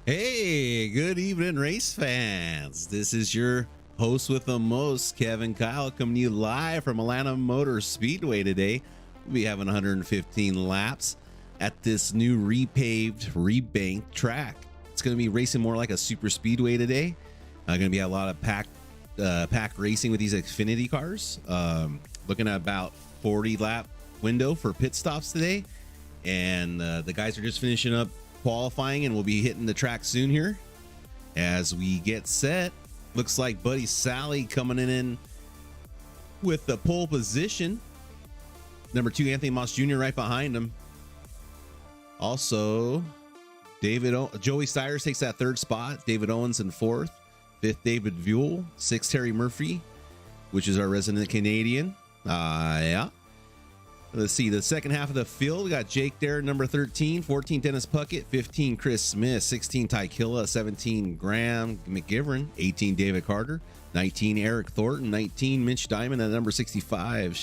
Hey, good evening, race fans. This is your host with the most, Kevin Kyle, coming to you live from Atlanta Motor Speedway today. We'll be having 115 laps at this new repaved, rebanked track. It's going to be racing more like a super speedway today. Going to be a lot of pack racing with these Xfinity cars. Looking at about 40 lap window for pit stops today. And the guys are just finishing up qualifying and we'll be hitting the track soon here as we get set. Looks like Buddy Sally coming in with the pole position. Number 2 Anthony Moss Jr. right behind him. Also Joey Stires takes that 3rd spot. David Owens in 4th. 5th David Buell. 6th Terry Murphy, which is our resident Canadian. Yeah. Let's see the second half of the field. We got Jake there, number 13, 14 Dennis Puckett, 15 Chris Smith, 16 Ty Killa, 17 Graham McGivern, 18 David Carter, 19 Eric Thornton, 19 Mitch Diamond at number 65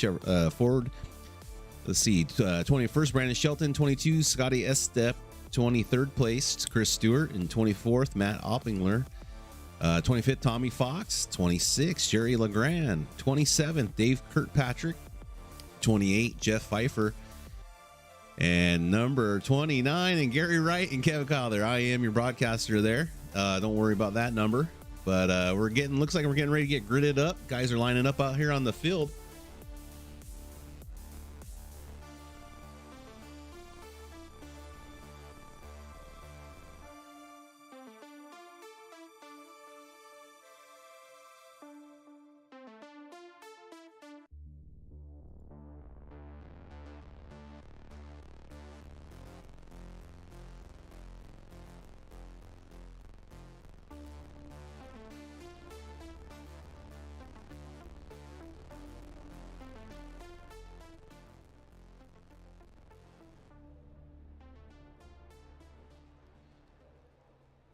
Ford. Let's see 21st Brandon Shelton, 22 Scotty Estep, 23rd place Chris Stewart, and 24th Matt Oppingler, 25th Tommy Fox, 26 Jerry Legrand, 27th Dave Kirkpatrick, 28 Jeff Pfeiffer, and number 29 and Gary Wright and Kevin Kyle there. I am your broadcaster there. Don't worry about that number, but looks like we're getting ready to get gridded up. Guys are lining up out here on the field.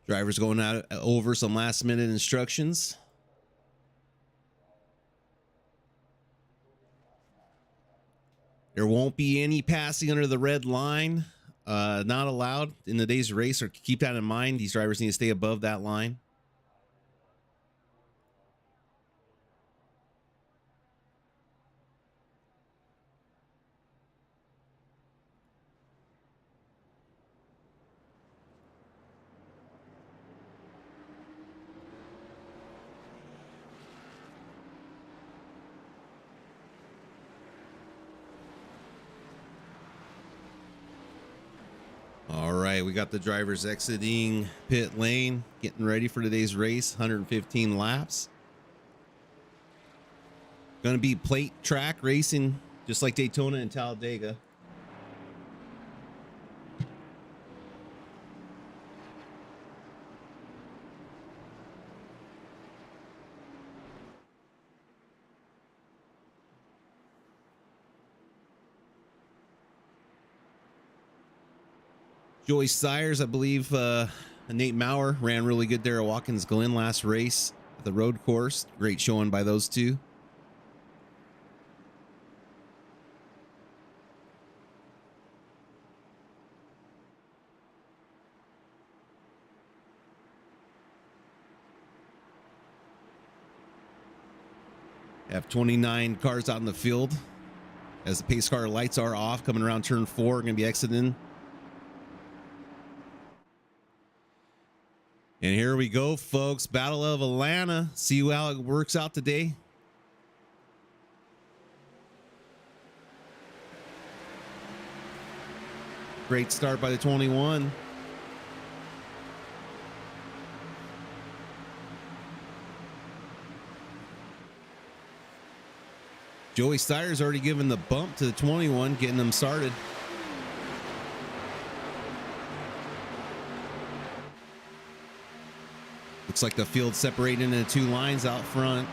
Drivers going out over some last minute instructions. There won't be any passing under the red line. Not allowed in the day's race, or keep that in mind. These drivers need to stay above that line. All right, we got the drivers exiting pit lane, getting ready for today's race, 115 laps. Going to be plate track racing, just like Daytona and Talladega. Joey Stires, I believe Nate Maurer ran really good there at Watkins Glen last race at the road course. Great showing by those two. Have 29 cars out in the field as the pace car lights are off, coming around turn 4. We're going to be exiting. And here we go, folks. Battle of Atlanta. See how it works out today. Great start by the 21. Joey Stires already given the bump to the 21, getting them started. Looks like the field separating into 2 lines out front.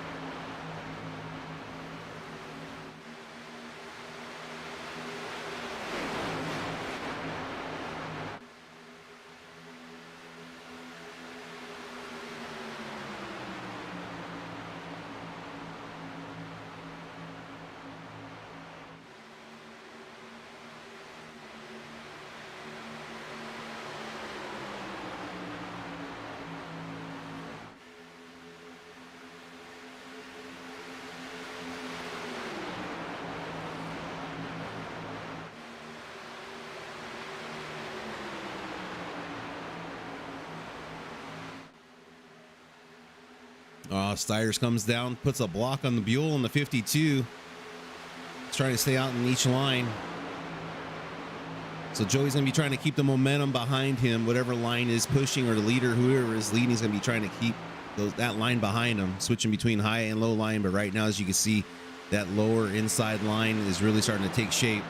Stires comes down, puts a block on the Buell in the 52. He's trying to stay out in each line. So Joey's going to be trying to keep the momentum behind him. Whatever line is pushing, or the leader, whoever is leading, is going to be trying to keep that line behind him, switching between high and low line. But right now, as you can see, that lower inside line is really starting to take shape.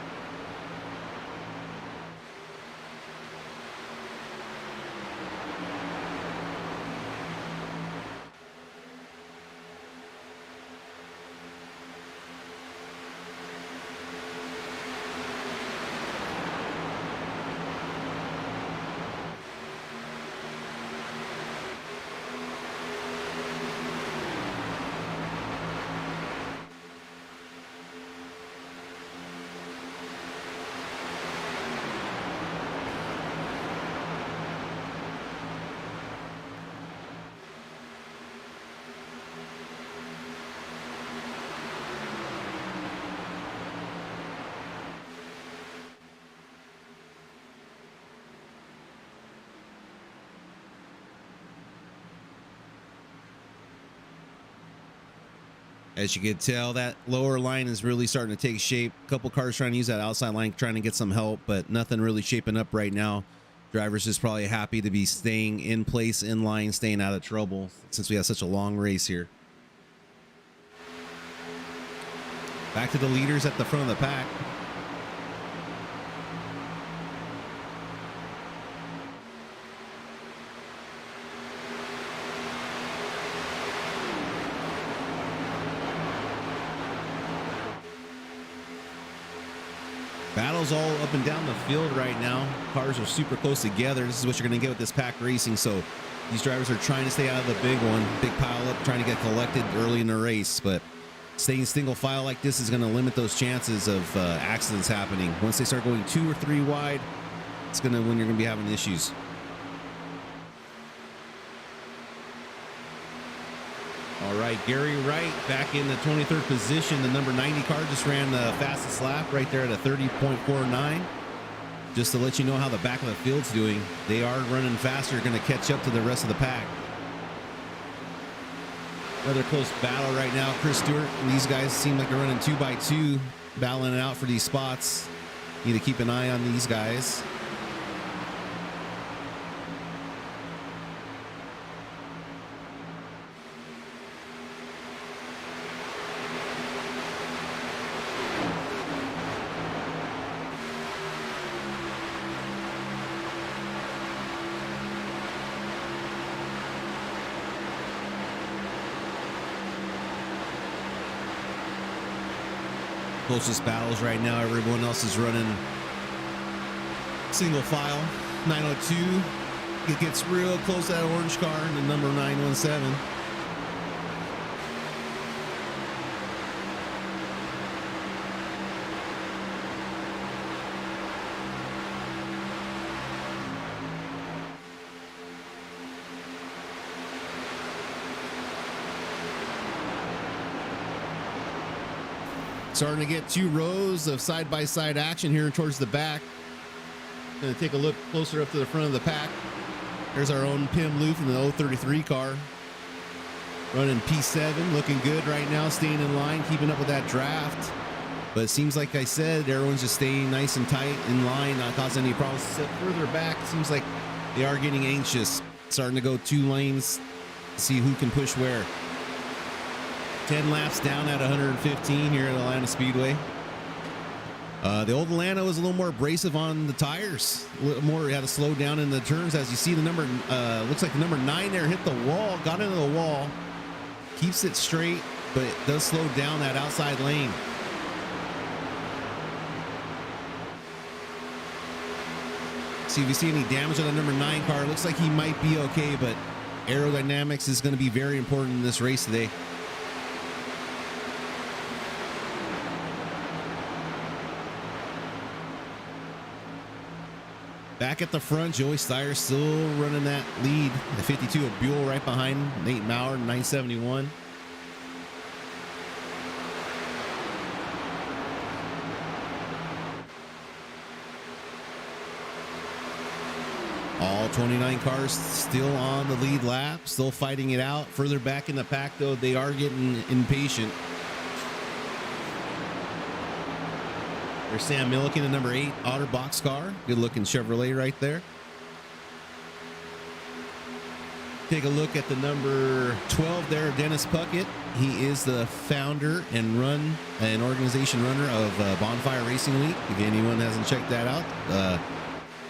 As you can tell, that lower line is really starting to take shape. A couple cars trying to use that outside line, trying to get some help, but nothing really shaping up right now. Drivers just probably happy to be staying in place, in line, staying out of trouble, since we have such a long race here. Back to the leaders at the front of the pack. Battles all up and down the field right now. Cars are super close together. This is what you're going to get with this pack racing. So these drivers are trying to stay out of the big one, big pile up, trying to get collected early in the race. But staying single file like this is going to limit those chances of accidents happening. Once they start going 2 or 3 wide, it's when you're going to be having issues. All right, Gary Wright back in the 23rd position. The number 90 car just ran the fastest lap right there at a 30.49. Just to let you know how the back of the field's doing. They are running faster, going to catch up to the rest of the pack. Another close battle right now. Chris Stewart and these guys seem like they're running 2x2, battling it out for these spots. Need to keep an eye on these guys. Closest battles right now. Everyone else is running single file. 902. It gets real close to that orange car and the number 917. Starting to get 2 rows of side-by-side action here towards the back. Going to take a look closer up to the front of the pack. There's our own Pim Loof in the 033 car. Running P7, looking good right now, staying in line, keeping up with that draft. But it seems like I said, everyone's just staying nice and tight in line, not causing any problems. Except further back, it seems like they are getting anxious. Starting to go 2 lanes, see who can push where. 10 laps down at 115 here at Atlanta Speedway. The old Atlanta was a little more abrasive on the tires. A little more, had to slow down in the turns. As you see, the number, looks like the number 9 there hit the wall, got into the wall, keeps it straight, but it does slow down that outside lane. See if you see any damage on the number 9 car. Looks like he might be okay, but aerodynamics is going to be very important in this race today. Back at the front, Joey Steyer still running that lead. The 52 of Buell right behind Nate Maurer, 971. All All 29 cars still on the lead lap, still fighting it out. Further back in the pack, though, they are getting impatient. There's Sam Milliken, the number 8 Otterbox car. Good looking Chevrolet right there. Take a look at the number 12 there, Dennis Puckett. He is the founder and organization runner of Bonfire Racing League. If anyone hasn't checked that out,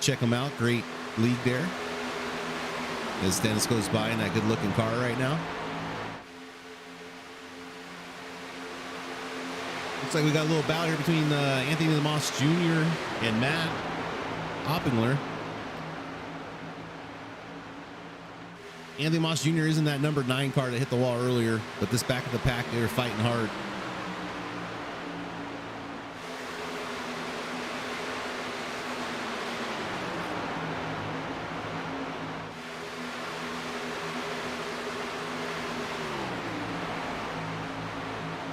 check him out. Great league there. As Dennis goes by in that good looking car right now. Looks like we got a little battle here between Anthony Moss Jr. and Matt Oppingler. Anthony Moss Jr. is in that number 9 car that hit the wall earlier, but this back of the pack, they're fighting hard.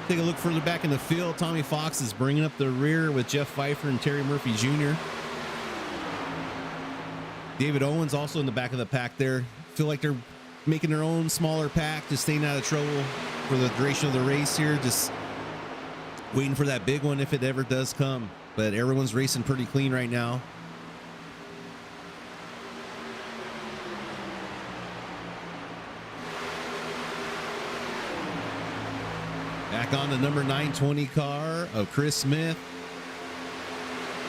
Take a look further back in the field. Tommy Fox is bringing up the rear with Jeff Pfeiffer and Terry Murphy Jr. David Owens also in the back of the pack there. Feel like they're making their own smaller pack, just staying out of trouble for the duration of the race here. Just waiting for that big one if it ever does come. But everyone's racing pretty clean right now. Back on the number 920 car of Chris Smith.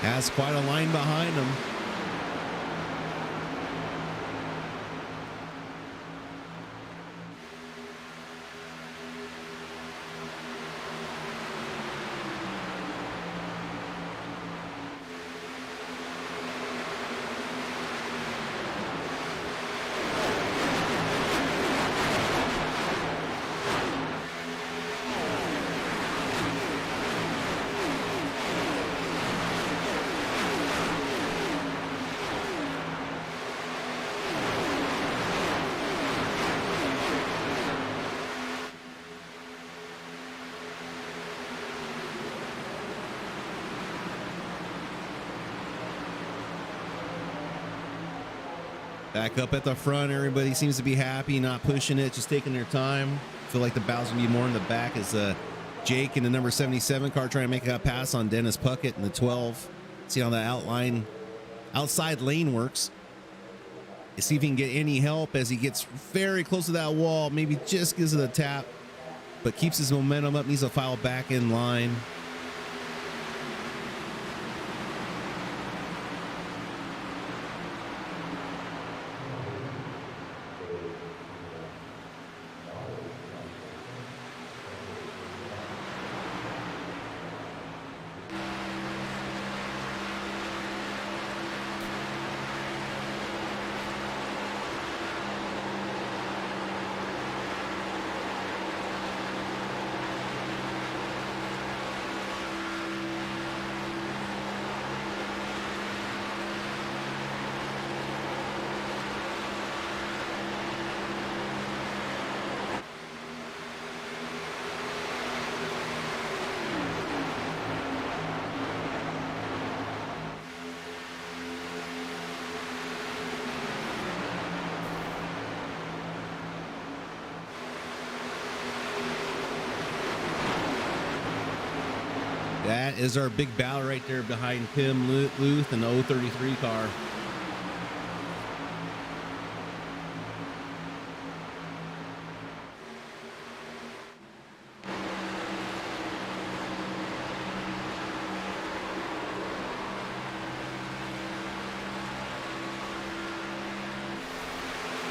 Has quite a line behind him. Back up at the front, everybody seems to be happy, not pushing it, just taking their time. Feel like the battle's gonna be more in the back as Jake in the number 77 car trying to make a pass on Dennis Puckett in the 12. See how the outside lane works. See if he can get any help as he gets very close to that wall. Maybe just gives it a tap, but keeps his momentum up. Needs to file back in line. That is our big battle right there behind Tim Luth and the 033 car.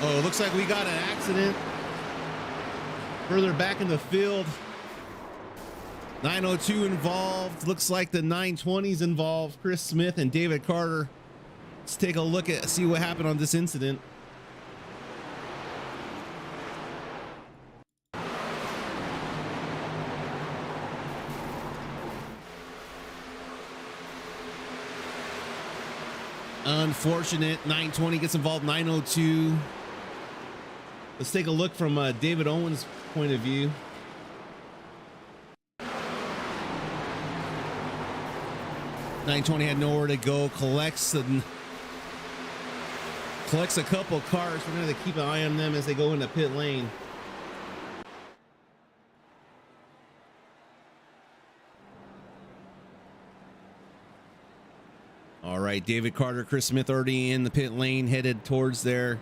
Oh, it looks like we got an accident further back in the field. 902 involved. Looks like the 920s involved. Chris Smith and David Carter. Let's take a look at see what happened on this incident. Unfortunate. 920 gets involved. 902. Let's take a look from David Owens' point of view. "920 had nowhere to go, collects Collects a couple cars. We're going to keep an eye on them as they go into pit lane. All right, David Carter, Chris Smith already in the pit lane, headed towards there.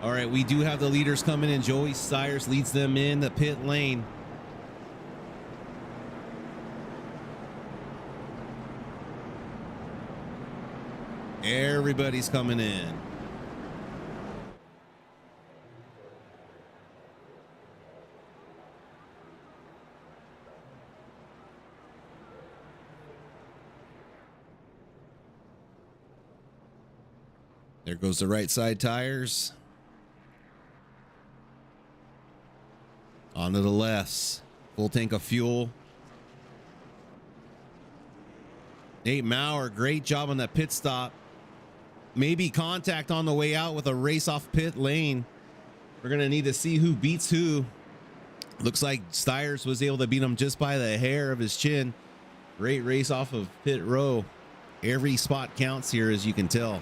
All right, we do have the leaders coming in. Joey Stires leads them in the pit lane. Everybody's coming in. There goes the right side tires. Onto the lefts. Full tank of fuel. Nate Maurer, great job on that pit stop. Maybe contact on the way out with a race off pit lane. We're going to need to see who beats who. Looks like Stires was able to beat him just by the hair of his chin. Great race off of pit row. Every spot counts here, as you can tell.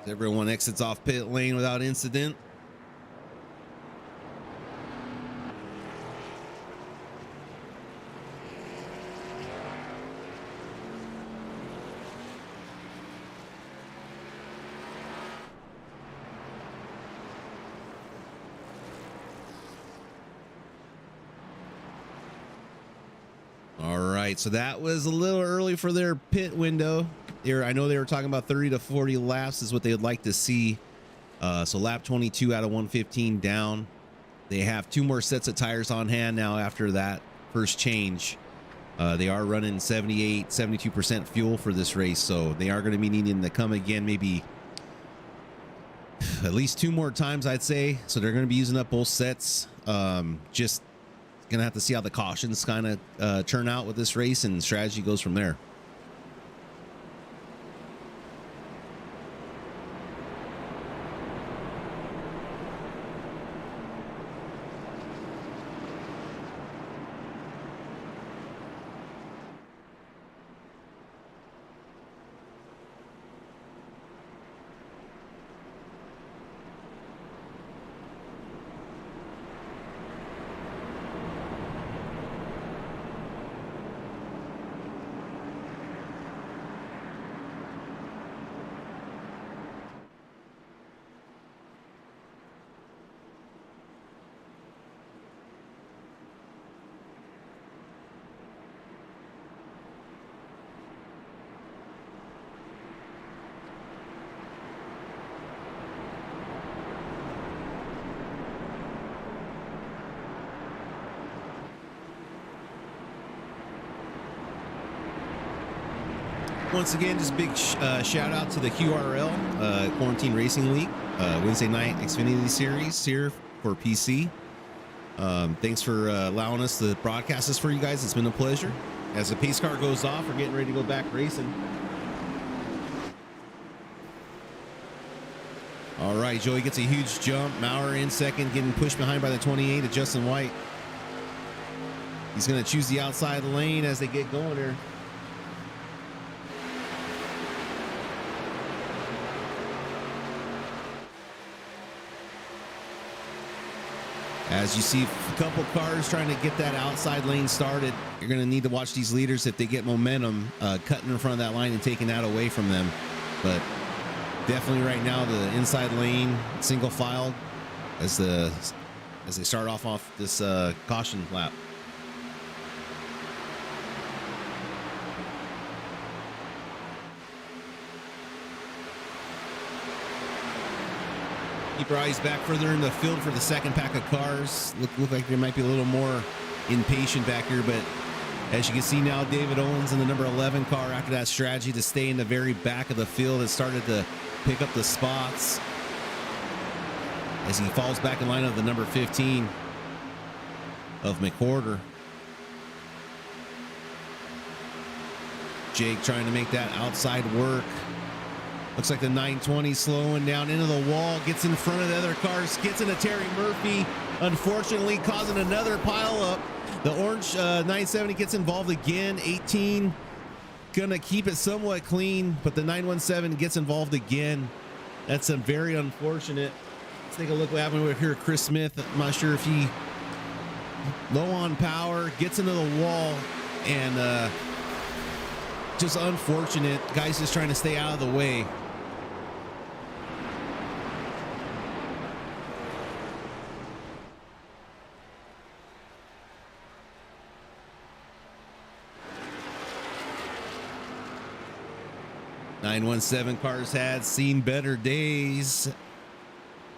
Everyone exits off pit lane without incident. All right, so that was a little early for their pit window. I know they were talking about 30 to 40 laps is what they would like to see. So lap 22 out of 115 down. They have 2 more sets of tires on hand now after that first change. They are running 78, 72% fuel for this race. So they are going to be needing to come again maybe at least 2 more times, I'd say. So they're going to be using up both sets. Just going to have to see how the cautions kind of turn out with this race, and strategy goes from there. Once again, just big shout out to the QRL, Quarantine Racing League, Wednesday night Xfinity Series here for PC. Thanks for allowing us to broadcast this for you guys. It's been a pleasure. As the pace car goes off, we're getting ready to go back racing. All right, Joey gets a huge jump. Maurer in second, getting pushed behind by the 28 of Justin White. He's going to choose the outside lane as they get going here. As you see a couple cars trying to get that outside lane started, you're going to need to watch these leaders if they get momentum, cutting in front of that line and taking that away from them. But definitely right now, the inside lane, single file, as they start off this caution lap. Keep our eyes back further in the field for the second pack of cars. Look like there might be a little more impatient back here, but as you can see now, David Owens in the number 11 car, after that strategy to stay in the very back of the field, has started to pick up the spots as he falls back in line of the number 15 of McWhorter. Jake trying to make that outside work. Looks like the 920 slowing down into the wall, gets in front of the other cars, gets into Terry Murphy, unfortunately causing another pile up. The orange 970 gets involved again. 18 gonna keep it somewhat clean, but the 917 gets involved again. That's a very unfortunate. Let's take a look what happened with here. Chris Smith, I'm not sure if he low on power, gets into the wall, and just unfortunate. Guys just trying to stay out of the way. .917 cars had seen better days.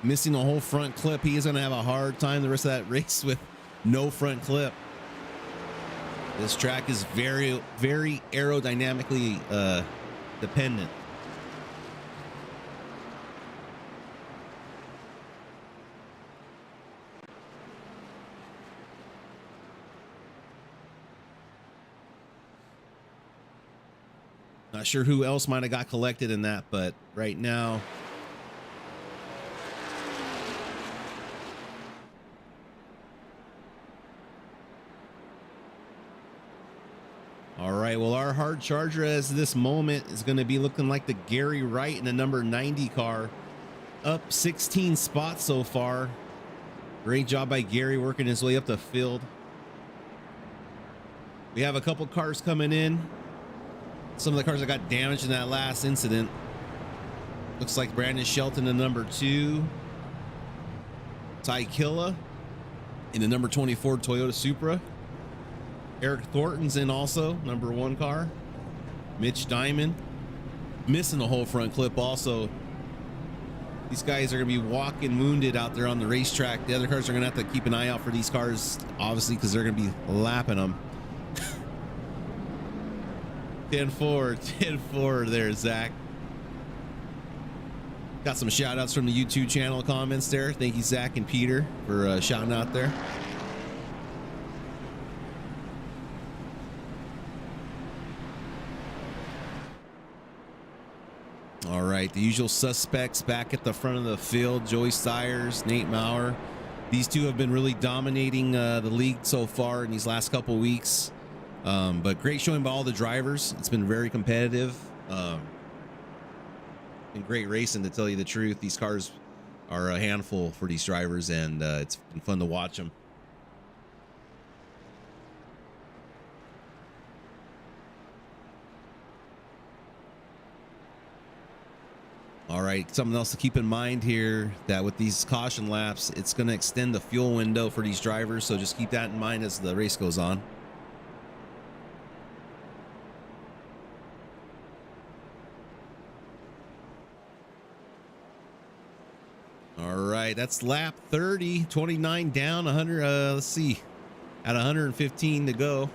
Missing a whole front clip. He is going to have a hard time the rest of that race with no front clip. This track is very, very aerodynamically dependent. Not sure who else might have got collected in that, but right now, all right, well, our hard charger as this moment is going to be looking like the Gary Wright in the number 90 car, up 16 spots so far. Great job by Gary working his way up the field. We have a couple cars coming in. Some of the cars that got damaged in that last incident. Looks like Brandon Shelton in number 2. Ty Killa in the number 24 Toyota Supra. Eric Thornton's in also, number 1 car. Mitch Diamond missing the whole front clip also. These guys are going to be walking wounded out there on the racetrack. The other cars are going to have to keep an eye out for these cars, obviously, because they're going to be lapping them. 10-4, 10-4 there, Zach. Got some shout outs from the YouTube channel comments there. Thank you, Zach and Peter, for shouting out there. All right, the usual suspects back at the front of the field. Joey Stires, Nate Maurer. These two have been really dominating the league so far in these last couple weeks. But great showing by all the drivers. It's been very competitive. Been great racing, to tell you the truth. These cars are a handful for these drivers, and it's been fun to watch them. All right, something else to keep in mind here, that with these caution laps, it's going to extend the fuel window for these drivers, so just keep that in mind as the race goes on. All right, that's lap 30, 29 down, 100. Let's see, at 115 to go.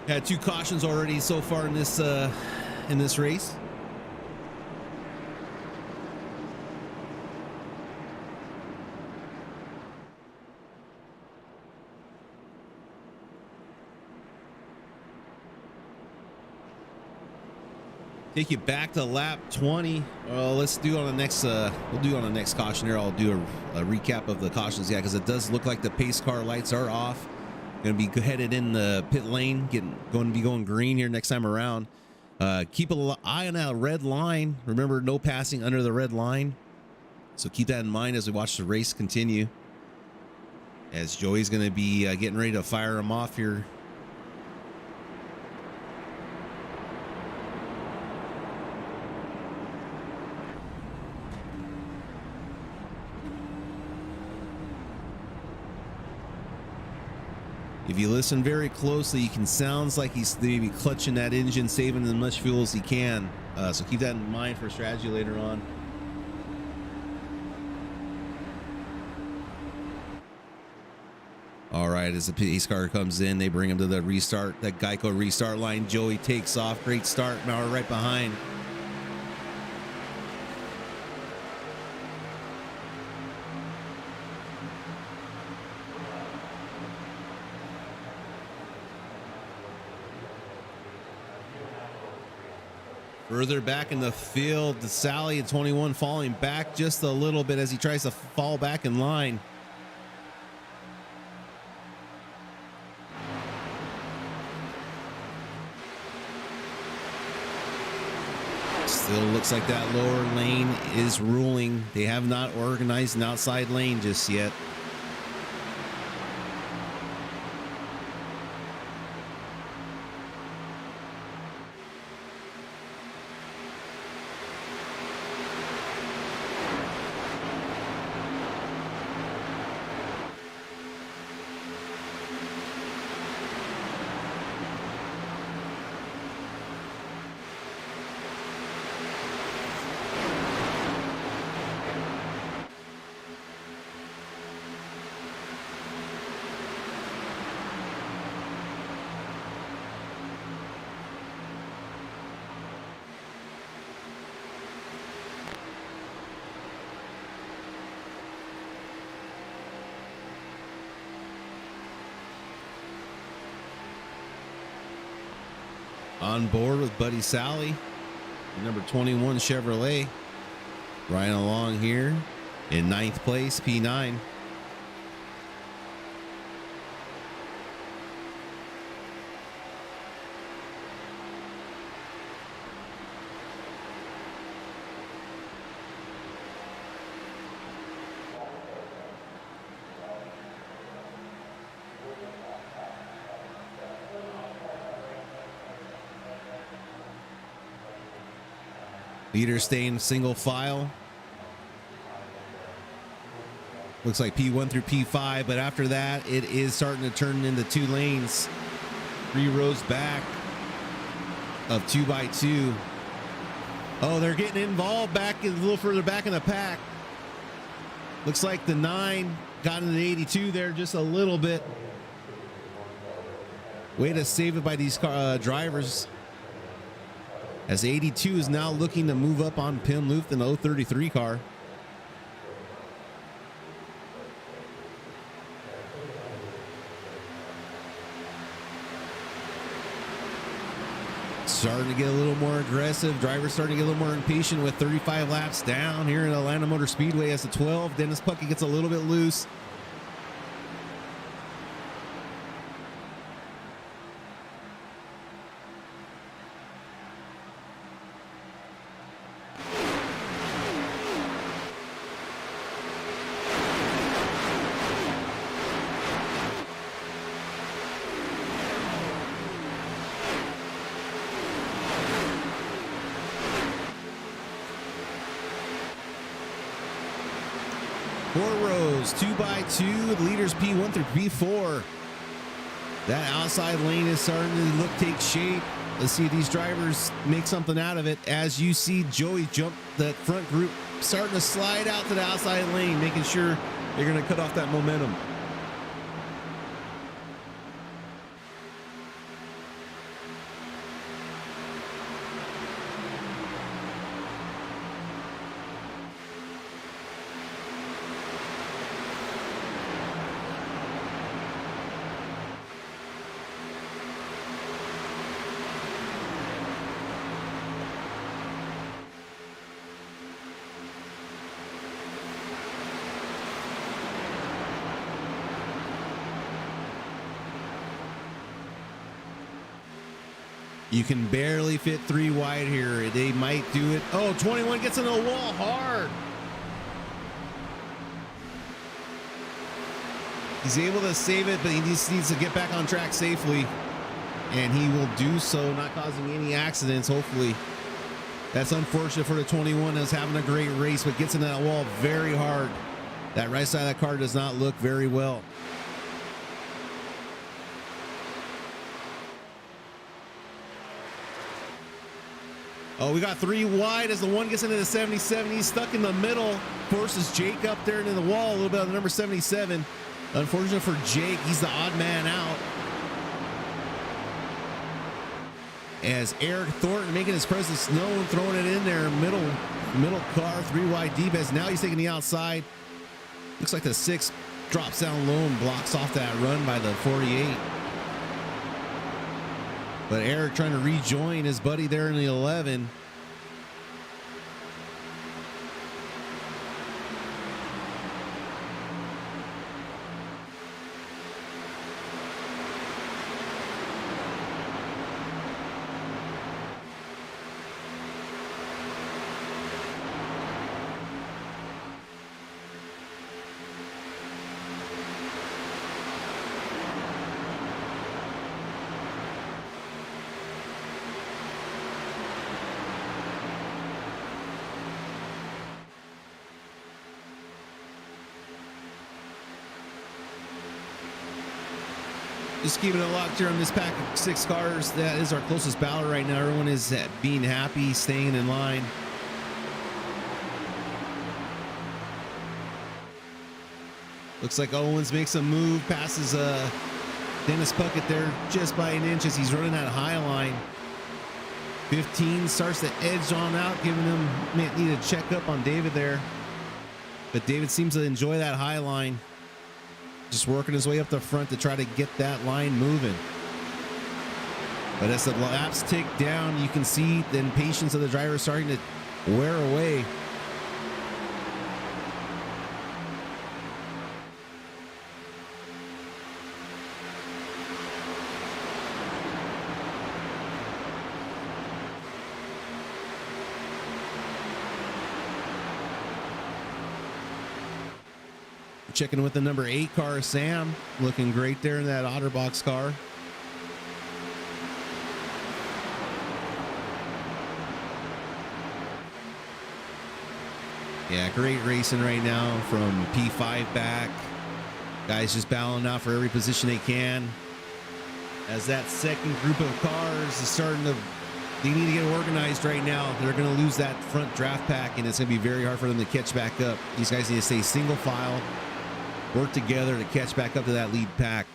Had 2 cautions already so far in this race. Take you back to lap 20. Let's do on the next. We'll do on the next caution here. I'll do a recap of the cautions, yeah, because it does look like the pace car lights are off. Going to be headed in the pit lane, going to be going green here next time around. Keep an eye on that red line. Remember, no passing under the red line. So keep that in mind as we watch the race continue. As Joey's going to be getting ready to fire him off here. If you listen very closely, you can sounds like he's maybe clutching that engine, saving as much fuel as he can. So keep that in mind for strategy later on. All right, as the pace car comes in, they bring him to the restart, that Geico restart line. Joey takes off, great start. Maurer right behind. Further back in the field, the Sally at 21 falling back just a little bit as he tries to fall back in line. Still looks like that lower lane is ruling. They have not organized an outside lane just yet. On board with Buddy Sally, number 21 Chevrolet, riding along here in 9th place, P9. Leaders staying single file. Looks like P1 through P5, but after that, it is starting to turn into 2 lanes. 3 rows back of 2x2. Oh, they're getting involved back a little further back in the pack. Looks like the 9 got into the 82 there just a little bit. Way to save it by these drivers. As 82 is now looking to move up on Pim Luft in the 033 car. Starting to get a little more aggressive. Drivers starting to get a little more impatient with 35 laps down here in Atlanta Motor Speedway as the 12. Dennis Puckey gets a little bit loose. Four rows, 2x2, the leaders P1 through P4. That outside lane is starting to take shape. Let's see if these drivers make something out of it. As you see Joey jump that front group, starting to slide out to the outside lane, making sure they're going to cut off that momentum. You can barely fit 3 wide here. They might do it. Oh, 21 gets in the wall hard. He's able to save it, but he just needs to get back on track safely. And he will do so, not causing any accidents, hopefully. That's unfortunate for the 21 that's having a great race, but gets in that wall very hard. That right side of that car does not look very well. Oh, we got 3 wide as the one gets into the 77. He's stuck in the middle. Forces Jake up there into the wall a little bit on the number 77. Unfortunate for Jake, he's the odd man out. As Eric Thornton making his presence known, throwing it in there, middle car, 3 wide deep. As now he's taking the outside. Looks like the 6 drops down low and blocks off that run by the 48. But Eric trying to rejoin his buddy there in the 11. Just keeping it locked here on this pack of 6 cars. That is our closest battle right now. Everyone is being happy, staying in line. Looks like Owens makes a move, passes Dennis Puckett there just by an inch as he's running that high line. 15 starts to edge on out, giving him need to check up on David there. But David seems to enjoy that high line. Just working his way up the front to try to get that line moving. But as the laps tick down, you can see the impatience of the driver starting to wear away. Checking with the number 8 car, Sam, looking great there in that OtterBox car. Yeah, great racing right now from P5 back. Guys just battling out for every position they can. As that second group of cars is starting to, they need to get organized right now. They're going to lose that front draft pack, and it's going to be very hard for them to catch back up. These guys need to stay single file, work together to catch back up to that lead pack.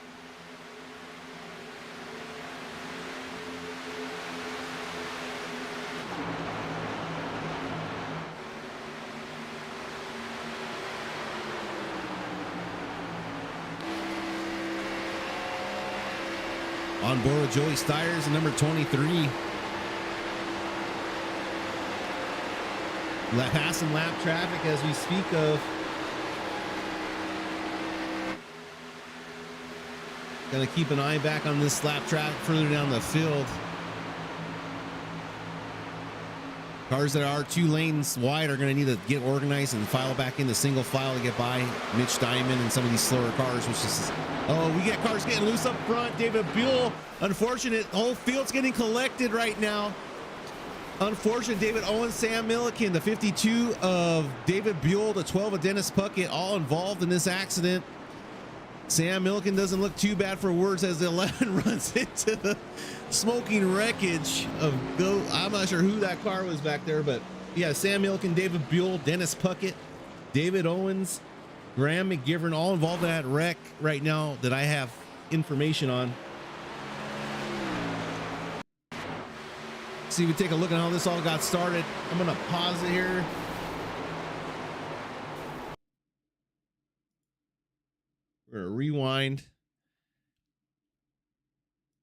On board with Joey Stiers and number 23. Passing lap traffic as we speak of. Gonna keep an eye back on this lap traffic further down the field. Cars that are 2 lanes wide are gonna need to get organized and file back into single file to get by Mitch Diamond and some of these slower cars, which is, oh, we get cars getting loose up front. David Buell, unfortunate, the whole field's getting collected right now. Unfortunate, David Owens, Sam Milliken, the 52 of David Buell, the 12 of Dennis Puckett, all involved in this accident. Sam Milliken doesn't look too bad for words as the 11 runs into the smoking wreckage of I'm not sure who that car was back there, but yeah, Sam Milliken, David Buell, Dennis Puckett, David Owens, Graham McGivern, all involved in that wreck right now that I have information on. See, we take a look at how this all got started. I'm gonna pause it here. We're gonna rewind,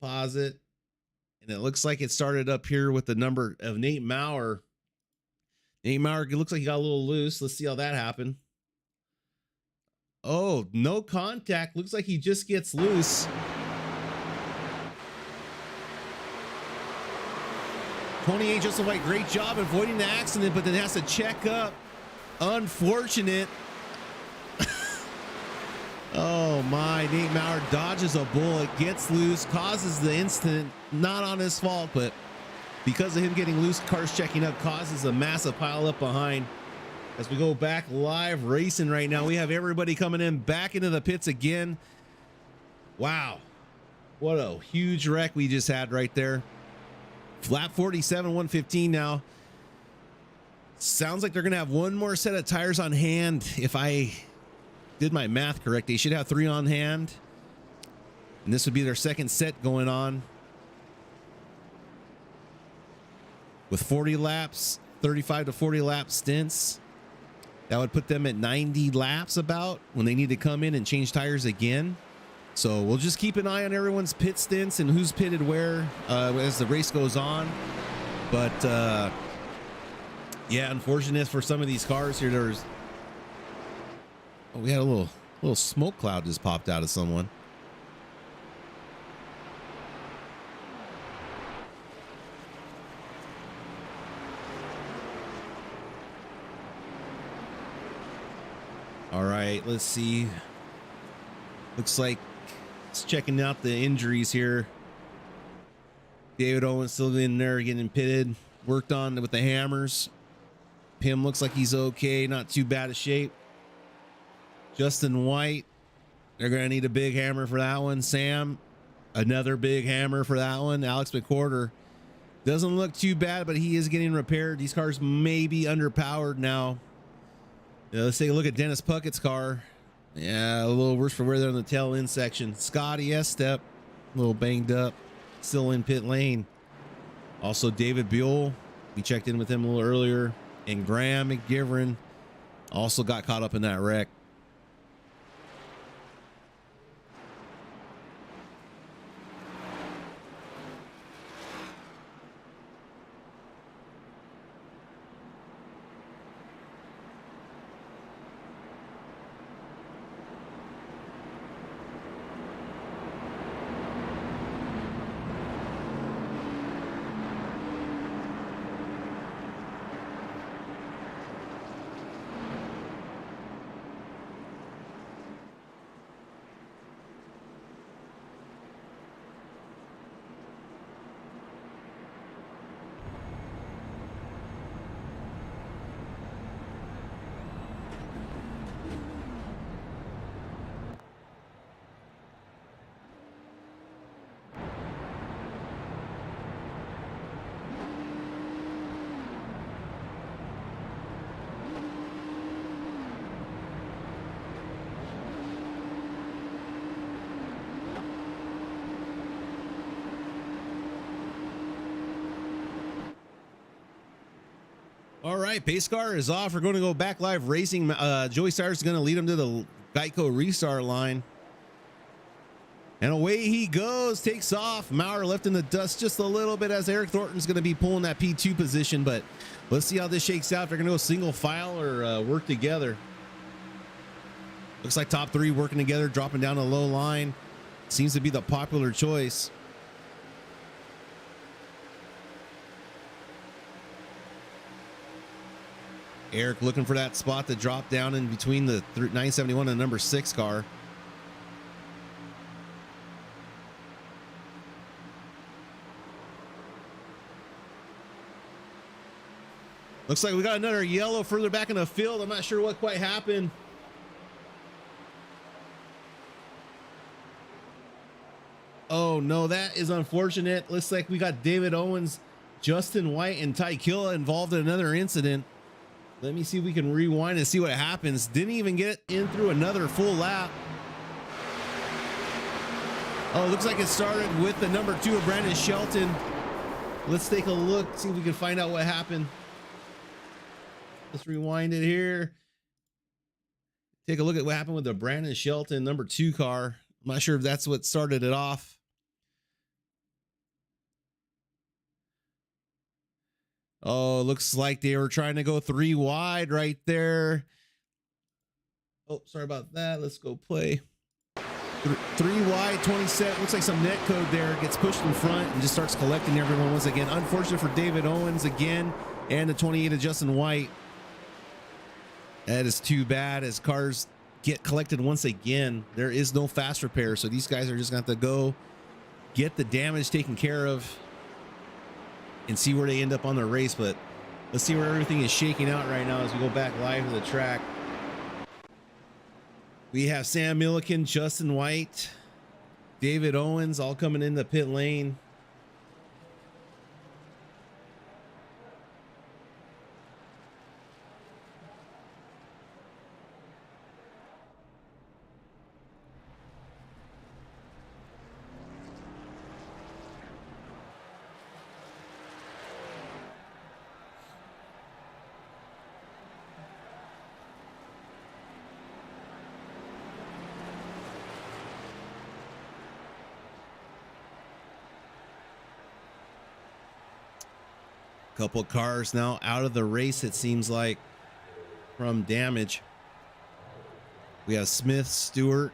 pause it, and it looks like it started up here with the number of Nate Maurer. Nate Maurer, it looks like he got a little loose. Let's see how that happened. Oh, no contact. Looks like he just gets loose. 28 Joseph White, great job avoiding the accident, but then has to check up. Unfortunate. Oh my, Nate Maurer dodges a bullet, gets loose, causes the incident, not on his fault, but because of him getting loose, cars checking up causes a massive pile up behind. As we go back live racing right now, we have everybody coming in back into the pits again. Wow, what a huge wreck we just had right there. Lap 47, 115 now. Sounds like they're gonna have one more set of tires on hand. If I did my math correct, they should have 3 on hand, and this would be their second set going on with 40 laps, 35 to 40 lap stints. That would put them at 90 laps about when they need to come in and change tires again. So we'll just keep an eye on everyone's pit stints and who's pitted where as the race goes on. But yeah, unfortunate for some of these cars here. There's, oh, we had a little smoke cloud just popped out of someone. All right, let's see. Looks like it's checking out the injuries here. David Owens still in there getting pitted, worked on with the hammers. Pim looks like he's okay, not too bad of shape. Justin White, they're gonna need a big hammer for that one. Sam Another big hammer for that one. Alex McQuarter doesn't look too bad, but he is getting repaired. These cars may be underpowered now. Let's take a look at Dennis Puckett's car. Yeah, a little worse for wear there on the tail end section. Scotty S-Step, a little banged up, still in pit lane. Also David Buell, we checked in with him a little earlier. And Graham McGivern also got caught up in that wreck. All right, pace car is off. We're going to go back live racing. Joey Stires is going to lead him to the Geico restart line. And away he goes, takes off. Maurer left in the dust just a little bit as Eric Thornton's going to be pulling that P2 position. But let's see how this shakes out. If they're going to go single file or work together. Looks like top three working together, dropping down a low line. Seems to be the popular choice. Eric looking for that spot to drop down in between the 971 and the number 6 car. Looks like we got another yellow further back in the field. I'm not sure what quite happened. Oh no, that is unfortunate. Looks like we got David Owens, Justin White, and Ty Killa involved in another incident. Let me see if we can rewind and see what happens. Didn't even get in through another full lap. Oh, looks like it started with the number 2 of Brandon Shelton. Let's take a look, see if we can find out what happened. Let's rewind it here. Take a look at what happened with the Brandon Shelton number 2 car. I'm not sure if that's what started it off. Oh, looks like they were trying to go 3 wide right there. Oh, sorry about that. Let's go play. 3 wide, 27. Looks like some net code there. Gets pushed in front and just starts collecting everyone once again. Unfortunate for David Owens again and the 28 of Justin White. That is too bad as cars get collected once again. There is no fast repair, so these guys are just going to have to go get the damage taken care of and see where they end up on the race. But let's see where everything is shaking out right now as we go back live to the track. We have Sam Milliken, Justin White, David Owens all coming in the pit lane. Couple cars now out of the race, it seems like, from damage. We have Smith, Stewart.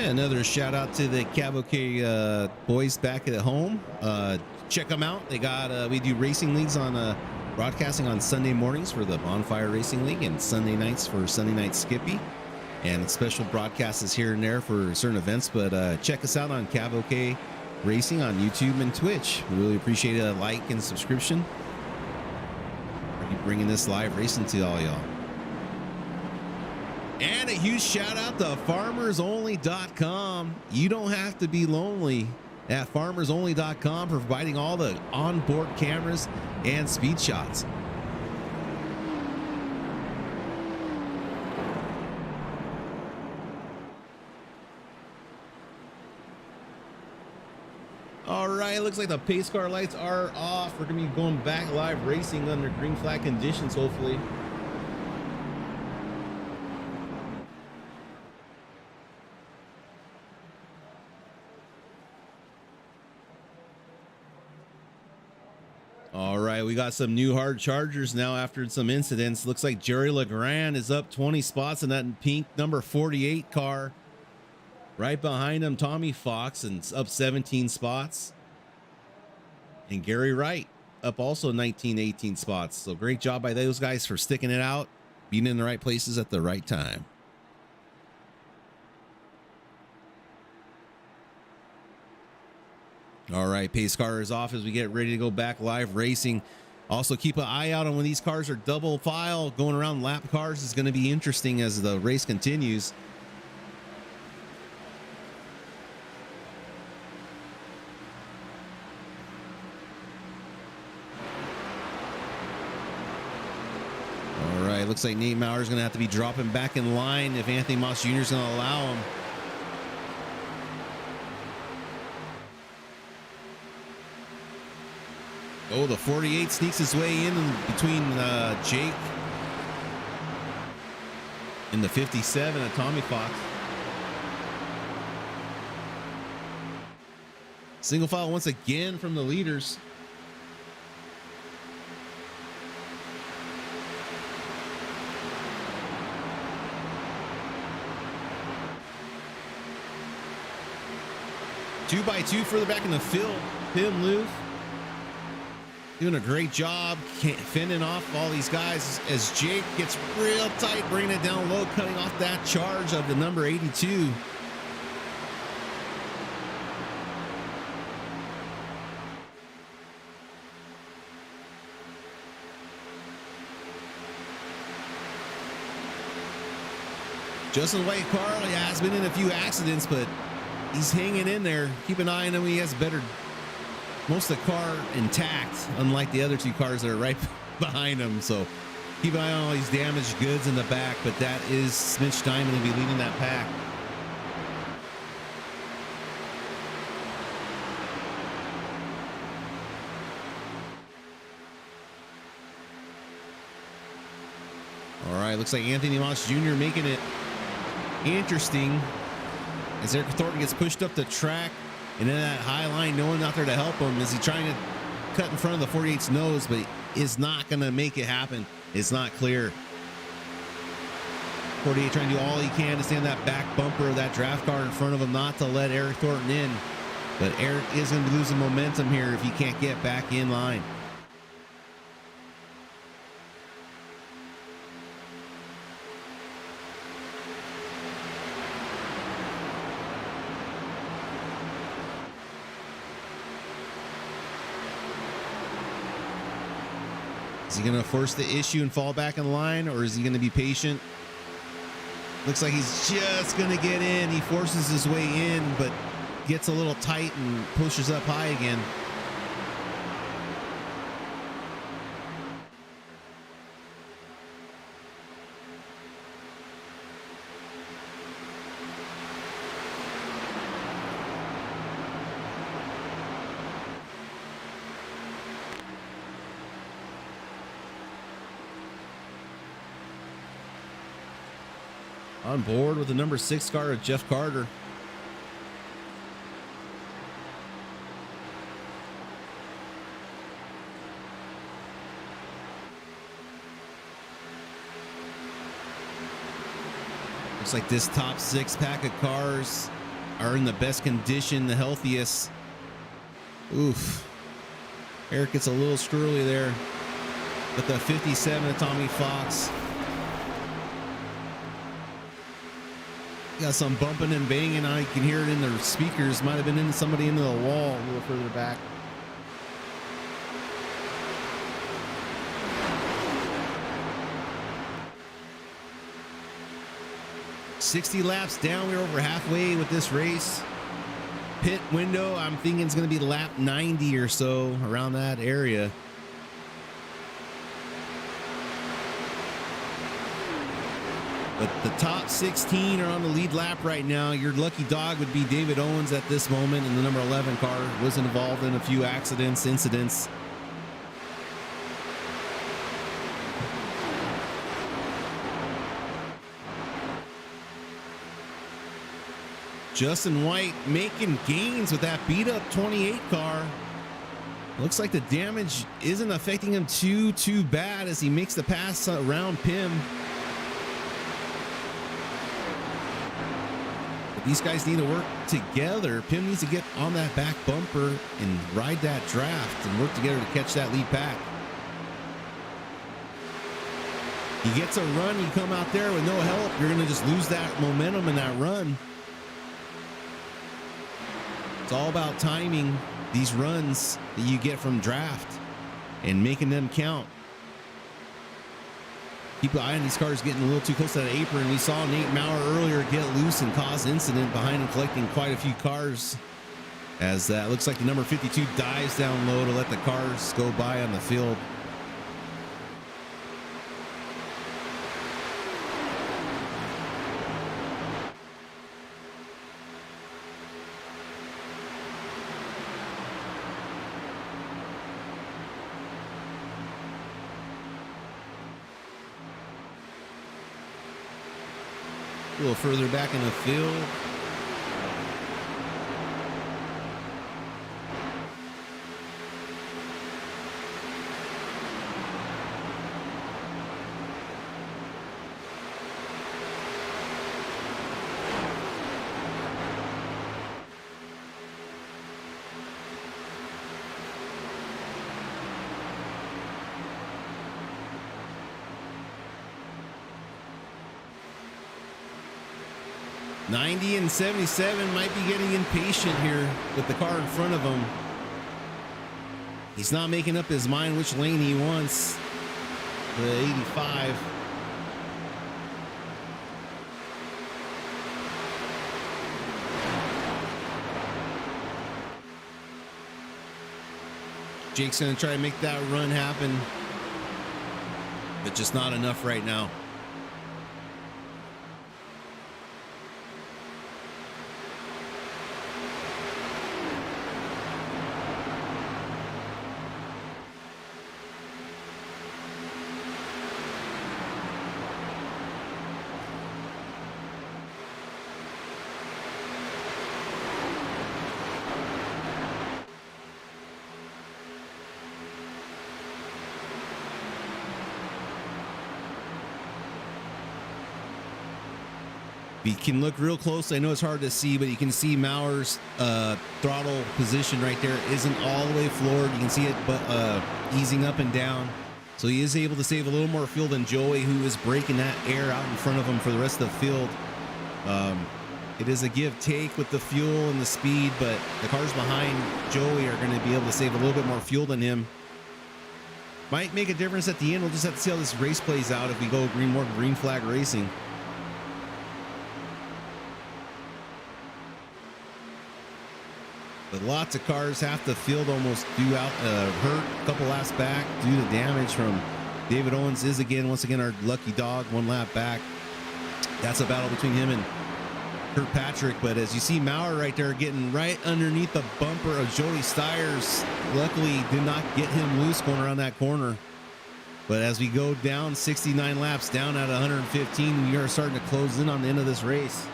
Another shout out to the Cavalcade boys back at home. Check them out. They got we do racing leagues on broadcasting on Sunday mornings for the Bonfire Racing League and Sunday nights for Sunday Night Skippy, and special broadcasts here and there for certain events. But check us out on Cavalcade Racing on YouTube and Twitch. We really appreciate a like and subscription. We're keep bringing this live racing to all y'all. And a huge shout out to farmersonly.com. You don't have to be lonely at farmersonly.com, providing all the onboard cameras and speed shots. All right, looks like the pace car lights are off. We're gonna be going back live racing under green flag conditions, hopefully. All right, we got some new hard chargers now after some incidents. Looks like Jerry Legrand is up 20 spots in that pink number 48 car. Right behind him, Tommy Fox, and up 17 spots. And Gary Wright up also 19, 18 spots. So great job by those guys for sticking it out, being in the right places at the right time. All right, pace car is off as we get ready to go back live racing. Also keep an eye out on when these cars are double file going around lap cars. Is going to be interesting as the race continues. All right, looks like Nate Maurer is going to have to be dropping back in line if Anthony Moss Jr. is going to allow him. Oh, the 48 sneaks his way in between Jake and the 57 of Tommy Fox. Single file once again from the leaders. Two by two further back in the field. Pim Loof doing a great job fending off all these guys as Jake gets real tight, bringing it down low, cutting off that charge of the number 82. Justin White Carl has been in a few accidents, but he's hanging in there. Keep an eye on him. He has most of the car intact, unlike the other two cars that are right behind him. So keep an eye on all these damaged goods in the back, but that is Mitch Diamond to be leading that pack. All right, looks like Anthony Moss Jr. making it interesting as Eric Thornton gets pushed up the track. And in that high line, no one out there to help him. Is he trying to cut in front of the 48's nose, but is not going to make it happen. It's not clear. 48 trying to do all he can to stand that back bumper of that draft car in front of him, not to let Eric Thornton in. But Eric is going to be losing momentum here if he can't get back in line. Is he going to force the issue and fall back in line, or is he going to be patient? Looks like he's just going to get in. He forces his way in, but gets a little tight and pushes up high again. On board with the number 6 car of Jeff Carter. Looks like this top 6 pack of cars are in the best condition, the healthiest. Oof. Eric gets a little squirrely there with the 57 of Tommy Fox. Got some bumping and banging. I can hear it in the speakers. Might have been in somebody into the wall a little further back. $60 laps down. We're over halfway with this race. Pit window, I'm thinking it's going to be lap 90 or so, around that area. But the top 16 are on the lead lap right now. Your lucky dog would be David Owens at this moment in the number 11 car. Was involved in a few incidents. Justin White making gains with that beat up 28 car. Looks like the damage isn't affecting him too bad as he makes the pass around Pim. But these guys need to work together. Pim needs to get on that back bumper and ride that draft and work together to catch that lead pack. He gets a run, you come out there with no help, you're going to just lose that momentum in that run. It's all about timing these runs that you get from draft and making them count. Keep an eye on these cars getting a little too close to that apron. We saw Nate Maurer earlier get loose and cause incident behind him, collecting quite a few cars. As that looks like the number 52 dives down low to let the cars go by on the field. A little further back in the field. '90 and 77 might be getting impatient here with the car in front of him. He's not making up his mind which lane he wants. The 85. Jake's going to try to make that run happen, but just not enough right now. You can look real close. I know it's hard to see, but you can see Maurer's throttle position right there isn't all the way floored. You can see it easing up and down. So he is able to save a little more fuel than Joey, who is breaking that air out in front of him for the rest of the field. It is a give-take with the fuel and the speed, but the cars behind Joey are going to be able to save a little bit more fuel than him. Might make a difference at the end. We'll just have to see how this race plays out if we go more green flag racing. But lots of cars, half the field almost due out, hurt, a couple laps back due to damage from David Owens. Is once again our lucky dog, one lap back. That's a battle between him and Kirkpatrick. But as you see Maurer right there getting right underneath the bumper of Joey Steyrs, luckily did not get him loose going around that corner. But as we go down 69 laps down at 115, we are starting to close in on the end of this race.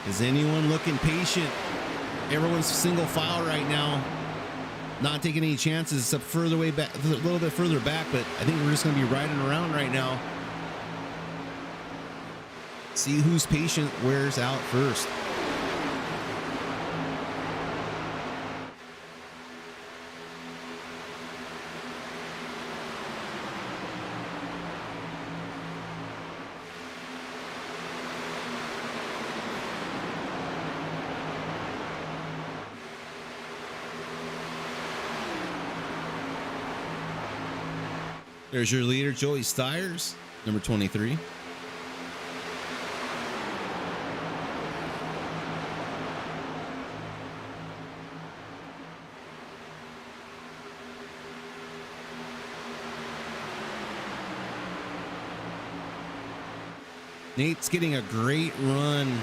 Is anyone looking patient? Everyone's single file right now, not taking any chances except further way back, a little bit further back. But I think we're just going to be riding around right now See whose patient wears out first. There's your leader, Joey Stiers, number 23. Nate's getting a great run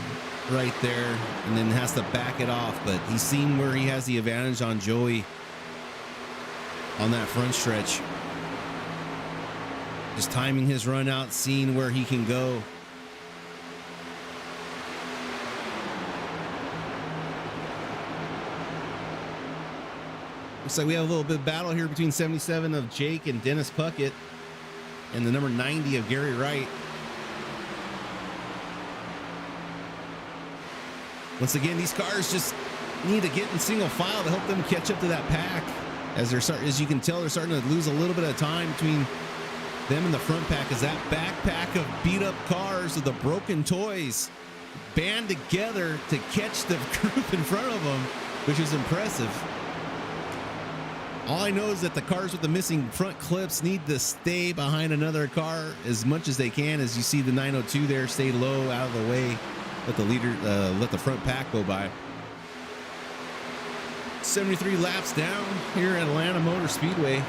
right there and then has to back it off, but he's seen where he has the advantage on Joey on that front stretch. Just timing his run out, seeing where he can go. Looks like we have a little bit of battle here between 77 of Jake and Dennis Puckett and the number 90 of Gary Wright. Once again, these cars just need to get in single file to help them catch up to that pack. As you can tell, they're starting to lose a little bit of time between them and the front pack, as that backpack of beat up cars with the broken toys band together to catch the group in front of them, which is impressive. All I know is that the cars with the missing front clips need to stay behind another car as much as they can. As you see the 902 there, stay low, out of the way, let the leader, let the front pack go by. 73 laps down here at Atlanta Motor Speedway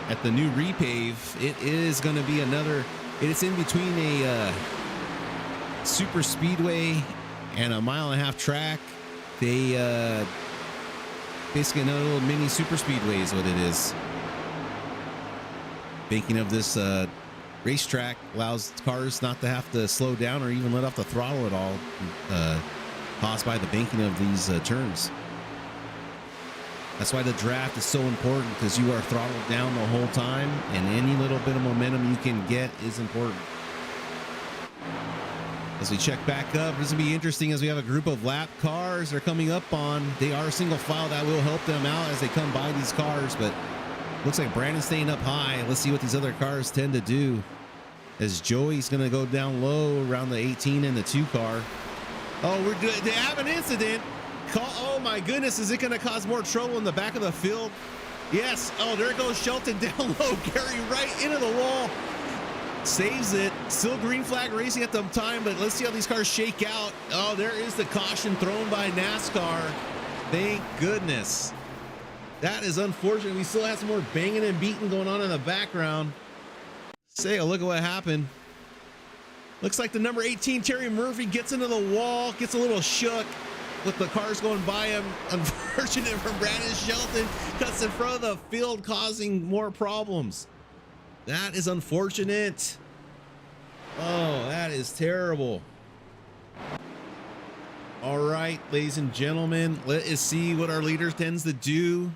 at the new repave. It is going to be another, it's in between a super speedway and a mile-and-a-half track. They basically another little mini super speedway is what it is. Banking of this racetrack allows cars not to have to slow down or even let off the throttle at all, caused by the banking of these turns. That's why the draft is so important, because you are throttled down the whole time, and any little bit of momentum you can get is important. As we check back up, this will be interesting as we have a group of lap cars they're coming up on. They are single file. That will help them out as they come by these cars, but looks like Brandon's staying up high. Let's see what these other cars tend to do, as Joey's going to go down low around the 18 and the 2 car. Oh, they have an incident. Oh my goodness, is it going to cause more trouble in the back of the field? Yes. Oh, there goes Shelton down low. Gary right into the wall. Saves it. Still green flag racing at the time, but let's see how these cars shake out. Oh, there is the caution thrown by NASCAR. Thank goodness. That is unfortunate. We still have some more banging and beating going on in the background. Say, look at what happened. Looks like the number 18, Terry Murphy, gets into the wall, gets a little shook with the cars going by him. Unfortunate for Brandon. Shelton cuts in front of the field, causing more problems. That is unfortunate. Oh, that is terrible. All right, ladies and gentlemen, let us see what our leader tends to do.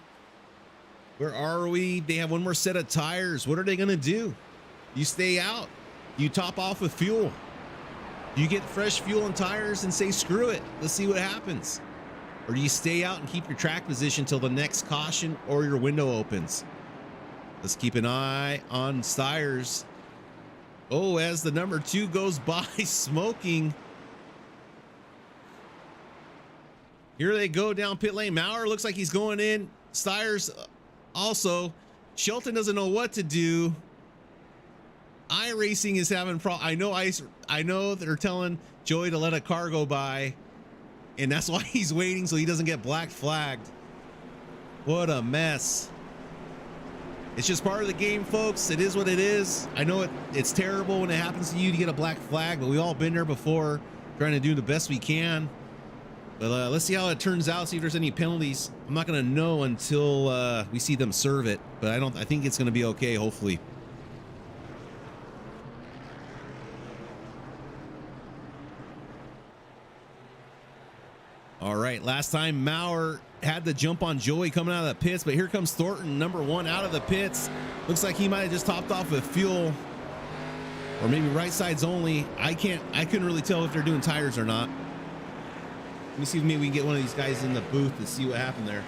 Where are we? They have one more set of tires. What are they going to do? You stay out. You top off with fuel. You get fresh fuel and tires and say, screw it. Let's see what happens. Or do you stay out and keep your track position till the next caution or your window opens? Let's keep an eye on Stiers. Oh, as the number 2 goes by, smoking. Here they go down pit lane. Maurer looks like he's going in. Stiers also. Shelton doesn't know what to do. iRacing is having problems. I know they're telling Joey to let a car go by, and that's why he's waiting so he doesn't get black flagged. What a mess. It's just part of the game, folks. It is what it is. I know it's terrible when it happens to you to get a black flag, but we've all been there before, trying to do the best we can. But let's see how it turns out, see if there's any penalties. I'm not going to know until we see them serve it, but I think it's going to be okay, hopefully. All right, last time Maurer had the jump on Joey coming out of the pits, but here comes Thornton, number 1, out of the pits. Looks like he might have just topped off with fuel. or maybe right sides only. I couldn't really tell if they're doing tires or not. Let me see if maybe we can get one of these guys in the booth to see what happened there.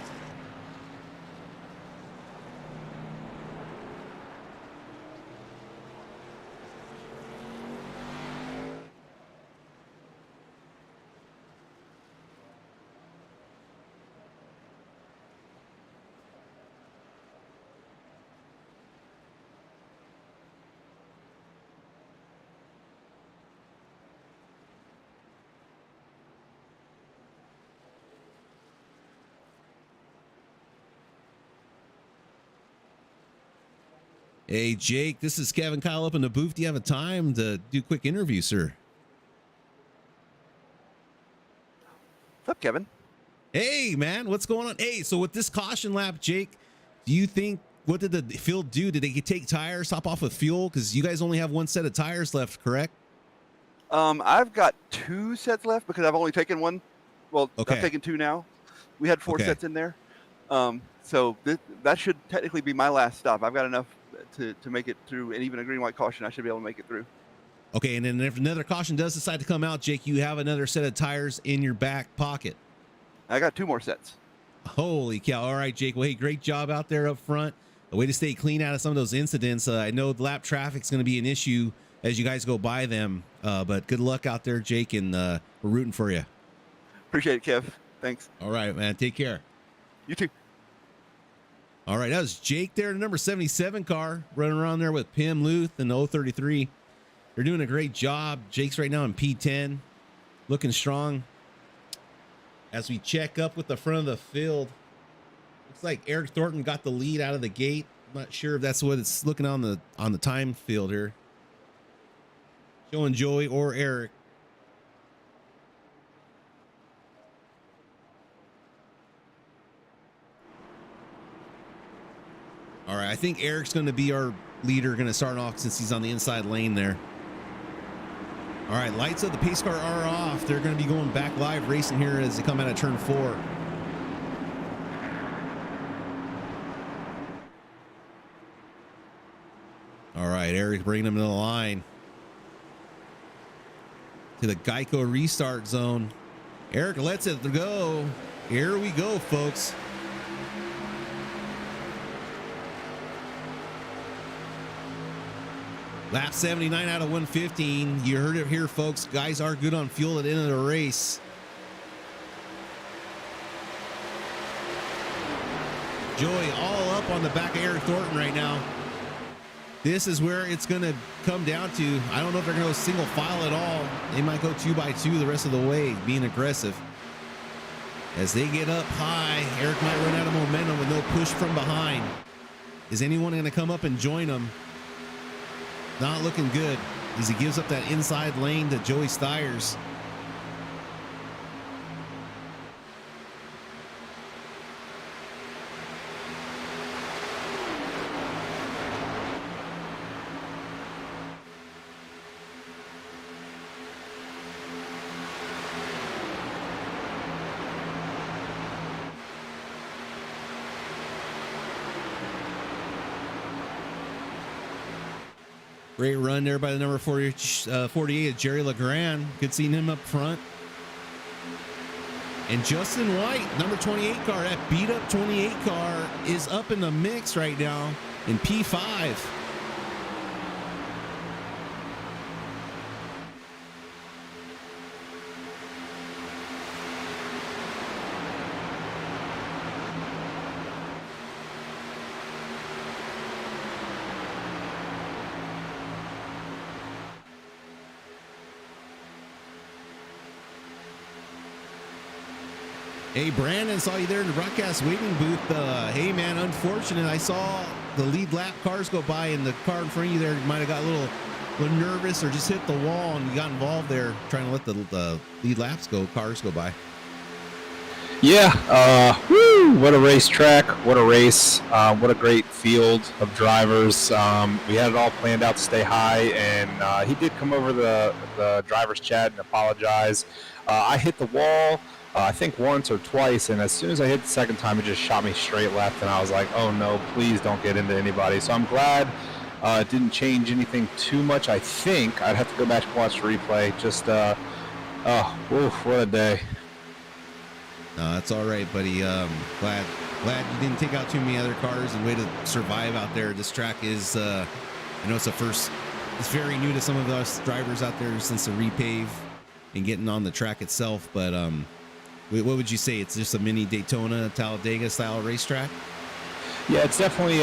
Hey, Jake, this is Kevin Kyle up in the booth. Do you have a time to do a quick interview, sir? What's up, Kevin? Hey, man, what's going on? Hey, so with this caution lap, Jake, do you think, what did the field do? Did they take tires, hop off with fuel? Because you guys only have one set of tires left, correct? I've got 2 sets left because I've only taken one. Well, okay. I've taken 2 now. We had 4 sets in there. So that should technically be my last stop. I've got enough to make it through, and even a green white caution, I should be able to make it through. Okay, and then if another caution does decide to come out, Jake, you have another set of tires in your back pocket. I got 2 more sets. Holy cow. All right, Jake. Well, hey, great job out there up front. A way to stay clean out of some of those incidents. I know the lap traffic's going to be an issue as you guys go by them, but good luck out there, Jake, and we're rooting for you. Appreciate it, Kev. Thanks. All right, man. Take care. You too. All right, that was Jake there, the number 77 car, running around there with Pim Luth and the 033. They're doing a great job. Jake's right now in P10, looking strong. As we check up with the front of the field, looks like Eric Thornton got the lead out of the gate. I'm not sure if that's what it's looking on the time field here. Showing Joey or Eric. All right, I think Eric's going to be our leader, going to start off since he's on the inside lane there. All right, lights of the pace car are off. They're going to be going back live racing here as they come out of turn 4. All right, Eric bringing them to the line. To the Geico restart zone. Eric lets it go. Here we go, folks. Lap 79 out of 115. You heard it here, folks. Guys are good on fuel at the end of the race. Joey all up on the back of Eric Thornton right now. This is where it's going to come down to. I don't know if they're going to go single file at all. They might go 2x2 the rest of the way, being aggressive. As they get up high, Eric might run out of momentum with no push from behind. Is anyone going to come up and join him? Not looking good as he gives up that inside lane to Joey Stiers. Great run there by the number 48, Jerry LeGrand. Good seeing him up front. And Justin White, number 28 car, that beat up 28 car is up in the mix right now in P5. Hey, Brandon, saw you there in the broadcast waiting booth. Hey, man, unfortunate. I saw the lead lap cars go by, and the car in front of you there might have got a little nervous or just hit the wall, and you got involved there trying to let the lead laps cars go by. Yeah, what a racetrack, what a race, what a great field of drivers. We had it all planned out to stay high, and he did come over the driver's chat and apologize. I hit the wall. I think once or twice, and as soon as I hit the second time, it just shot me straight left, and I was like, oh no, please don't get into anybody. So I'm glad It didn't change anything too much. I think I'd have to go back and watch the replay. Just what a day. No, that's all right, buddy. Glad you didn't take out too many other cars and way to survive out there. This track is, I know it's it's very new to some of us drivers out there since the repave and getting on the track itself. But what would you say? It's just a mini Daytona, Talladega style racetrack? Yeah, it's definitely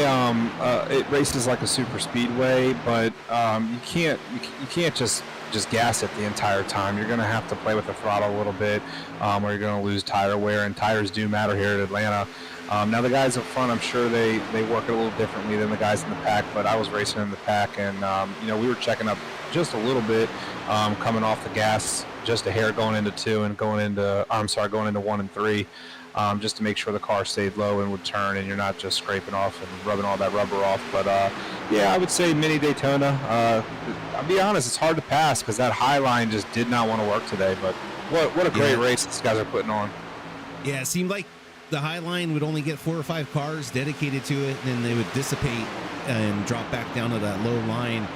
it races like a super speedway, but you can't just gas it the entire time. You're going to have to play with the throttle a little bit, or you're going to lose tire wear, and tires do matter here at Atlanta. Now the guys up front, I'm sure they work it a little differently than the guys in the pack, but I was racing in the pack, and we were checking up just a little bit, coming off the gas, just a hair going into 2 and going into 1 and 3. Just to make sure the car stayed low and would turn and you're not just scraping off and rubbing all that rubber off. But yeah, I would say mini Daytona. I'll be honest, it's hard to pass because that high line just did not want to work today. But what a great race these guys are putting on. Yeah, it seemed like the high line would only get 4 or 5 cars dedicated to it, and then they would dissipate and drop back down to that low line.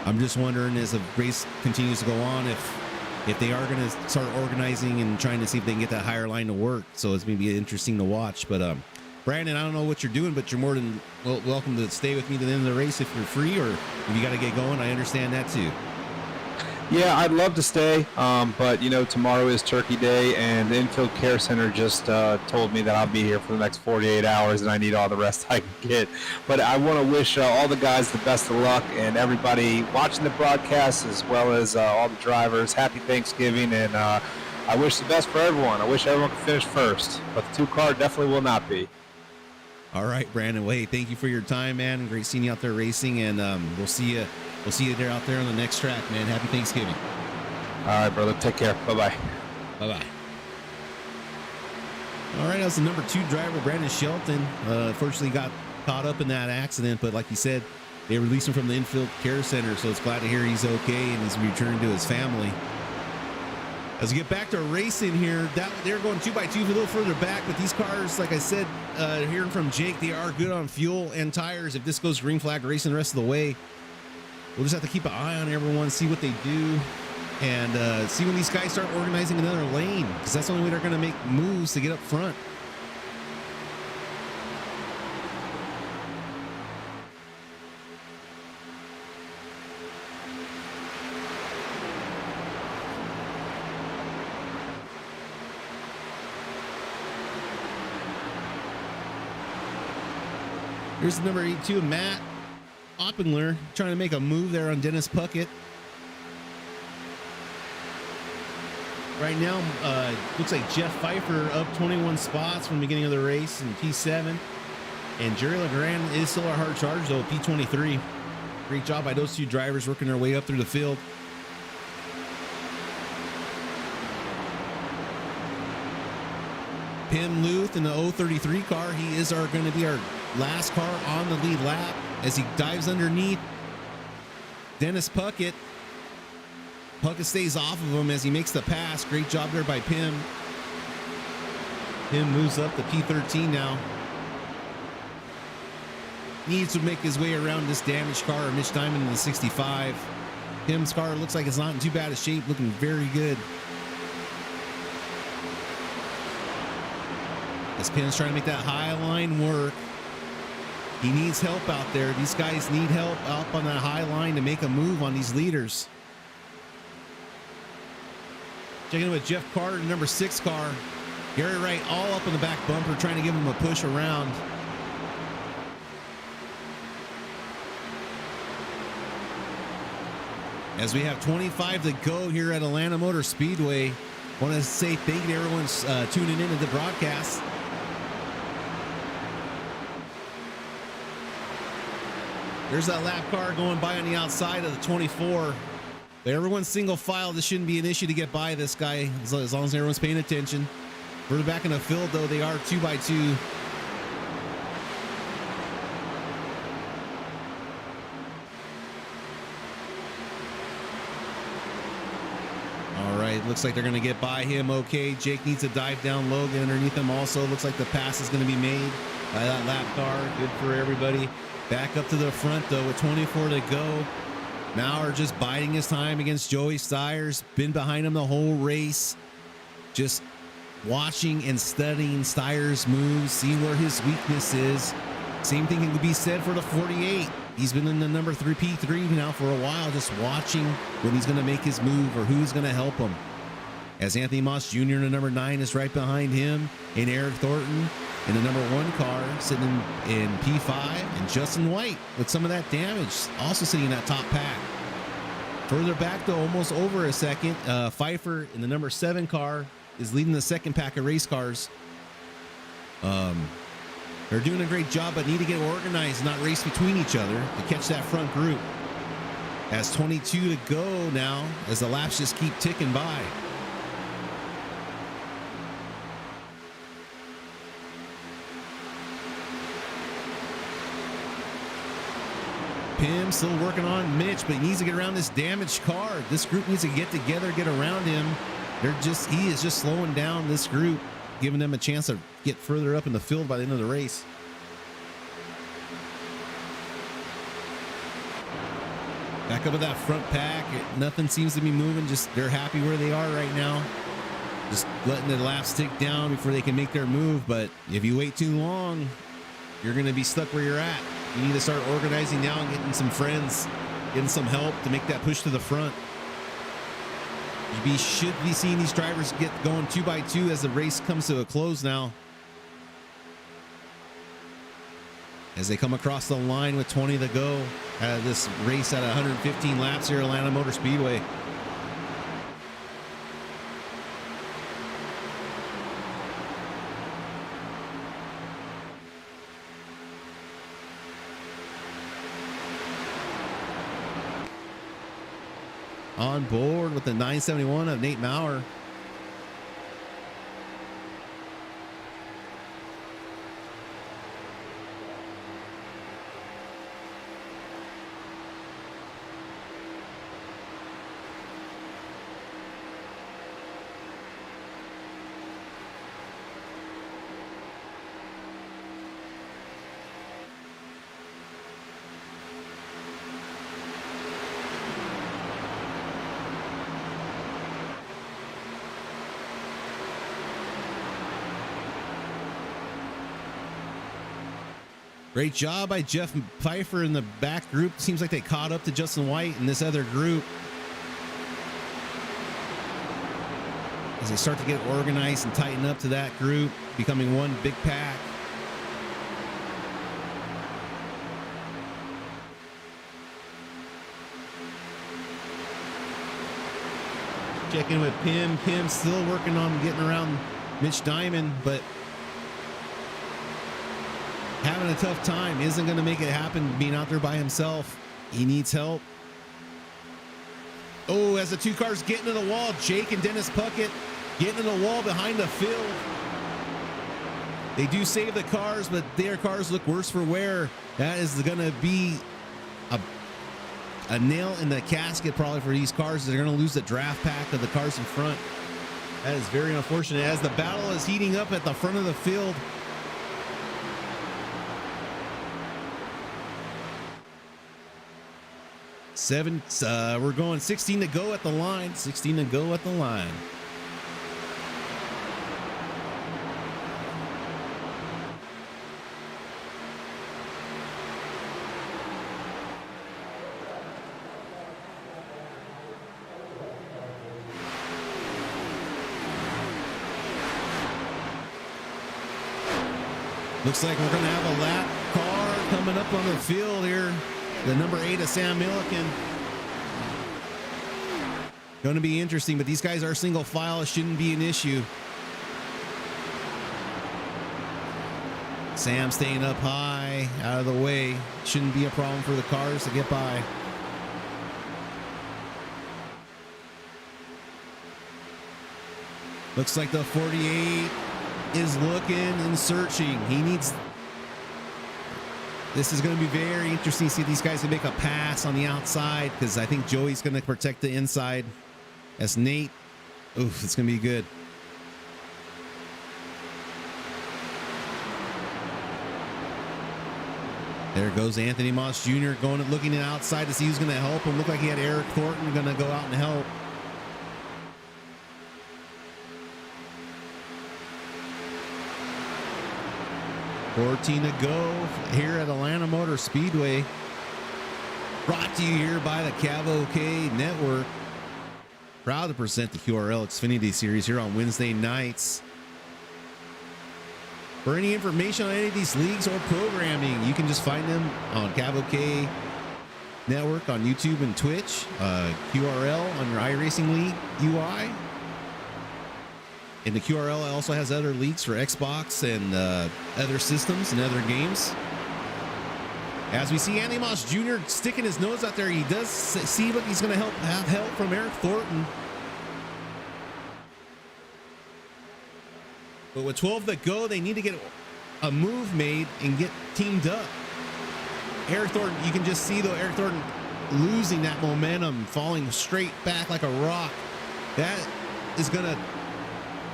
I'm just wondering, as the race continues to go on, if they are going to start organizing and trying to see if they can get that higher line to work. So it's going to be interesting to watch. But Brandon, I don't know what you're doing, but you're more than welcome to stay with me to the end of the race if you're free, or if you got to get going. I understand that too. Yeah, I'd love to stay, but tomorrow is Turkey Day, and the Infield Care Center just told me that I'll be here for the next 48 hours, and I need all the rest I can get. But I want to wish all the guys the best of luck, and everybody watching the broadcast, as well as all the drivers, happy Thanksgiving, and I wish the best for everyone. I wish everyone could finish first, but the 2-car definitely will not be. All right, Brandon. Well, hey, thank you for your time, man. Great seeing you out there racing, and we'll see you. We'll see you there out there on the next track, man. Happy Thanksgiving. All right, brother. Take care. Bye-bye. Bye-bye. All right, that was the number 2 driver, Brandon Shelton. Unfortunately got caught up in that accident, but like you said, they released him from the Infield Care Center, so it's glad to hear he's okay and he's returned to his family. As we get back to racing here, they're going 2x2 a little further back, but these cars, like I said, hearing from Jake, they are good on fuel and tires. If this goes green flag racing the rest of the way, we'll just have to keep an eye on everyone, see what they do, and see when these guys start organizing another lane, because that's the only way they're going to make moves to get up front. Here's the number 82, Matt Oppenler, trying to make a move there on Dennis Puckett. Right now, looks like Jeff Pfeiffer up 21 spots from the beginning of the race in P7. And Jerry LeGrand is still a hard charge, though, P23. Great job by those 2 drivers working their way up through the field. Pim Luth in the 033 car. He is going to be our last car on the lead lap as he dives underneath Dennis Puckett. Puckett stays off of him as he makes the pass. Great job there by Pim. Pim moves up to P13 now. Needs to make his way around this damaged car. Mitch Diamond in the 65. Pim's car looks like it's not in too bad a shape. Looking very good. As Pim's trying to make that high line work. He needs help out there. These guys need help up on that high line to make a move on these leaders. Checking in with Jeff Carter, number 6 car. Gary Wright all up in the back bumper, trying to give him a push around. As we have 25 to go here at Atlanta Motor Speedway, want to say thank you to everyone tuning in to the broadcast. There's that lap car going by on the outside of the 24. But everyone's single file. This shouldn't be an issue to get by this guy as long as everyone's paying attention. Further back in the field, though, they are 2x2. All right, looks like they're going to get by him okay. Jake needs to dive down low, get underneath him also. Looks like the pass is going to be made by that lap car. Good for everybody. Back up to the front, though, with 24 to go. Maurer just biding his time against Joey Steyrs. Been behind him the whole race. Just watching and studying Steyrs' moves, seeing where his weakness is. Same thing can be said for the 48. He's been in the number 3 P3 now for a while, just watching when he's going to make his move or who's going to help him. As Anthony Moss Jr. in the number 9 is right behind him, and Eric Thornton in the number 1 car sitting in P5, and Justin White with some of that damage also sitting in that top pack. Further back, though, almost over a second, Pfeiffer in the number 7 car is leading the second pack of race cars. They're doing a great job, but need to get organized, not race between each other to catch that front group. As 22 to go now, as the laps just keep ticking by. Pim still working on Mitch, but he needs to get around this damaged car. This group needs to get together, get around him. He is just slowing down this group, giving them a chance to get further up in the field by the end of the race. Back up with that front pack. Nothing seems to be moving. Just they're happy where they are right now. Just letting the laps tick down before they can make their move. But if you wait too long, you're going to be stuck where you're at. You need to start organizing now and getting some friends, getting some help to make that push to the front. You should be seeing these drivers get going 2 by 2 as the race comes to a close now. As they come across the line with 20 to go out of this race at 115 laps here at Atlanta Motor Speedway. On board with the 971 of Nate Maurer. Great job by Jeff Pfeiffer in the back group. Seems like they caught up to Justin White in this other group. As they start to get organized and tighten up to that group, becoming one big pack. Check in with Pim. Pim still working on getting around Mitch Diamond, but having a tough time. Isn't going to make it happen being out there by himself. He needs help. Oh, as the 2 cars get into the wall, Jake and Dennis Puckett getting in the wall behind the field. They do save the cars, but their cars look worse for wear. That is going to be a nail in the casket probably for these cars. They're going to lose the draft pack of the cars in front. That is very unfortunate as the battle is heating up at the front of the field. We're going 16 to go at the line. 16 to go at the line. Looks like we're going to have a lap car coming up on the field here. The number 8 of Sam Milliken. Going to be interesting, but these guys are single file. It shouldn't be an issue. Sam staying up high, out of the way. Shouldn't be a problem for the cars to get by. Looks like the 48 is looking and searching. He needs... This is going to be very interesting to see if these guys can make a pass on the outside, because I think Joey's going to protect the inside. As Nate, oof, it's going to be good. There goes Anthony Moss Jr. going and looking outside to see who's going to help him. Looked like he had Eric Thornton going to go out and help. $14 to go here at Atlanta Motor Speedway. Brought to you here by the Cavalcade Network. Proud to present the QRL Xfinity Series here on Wednesday nights. For any information on any of these leagues or programming, you can just find them on Cavalcade Network on YouTube and Twitch. QRL on your iRacing League UI. And the QRL also has other leagues for Xbox and other systems and other games. As we see Anthony Moss Jr. sticking his nose out there, he does see like he's going to have help from Eric Thornton. But with 12 to go, they need to get a move made and get teamed up. Eric Thornton, you can just see though, Eric Thornton losing that momentum, falling straight back like a rock. That is going to,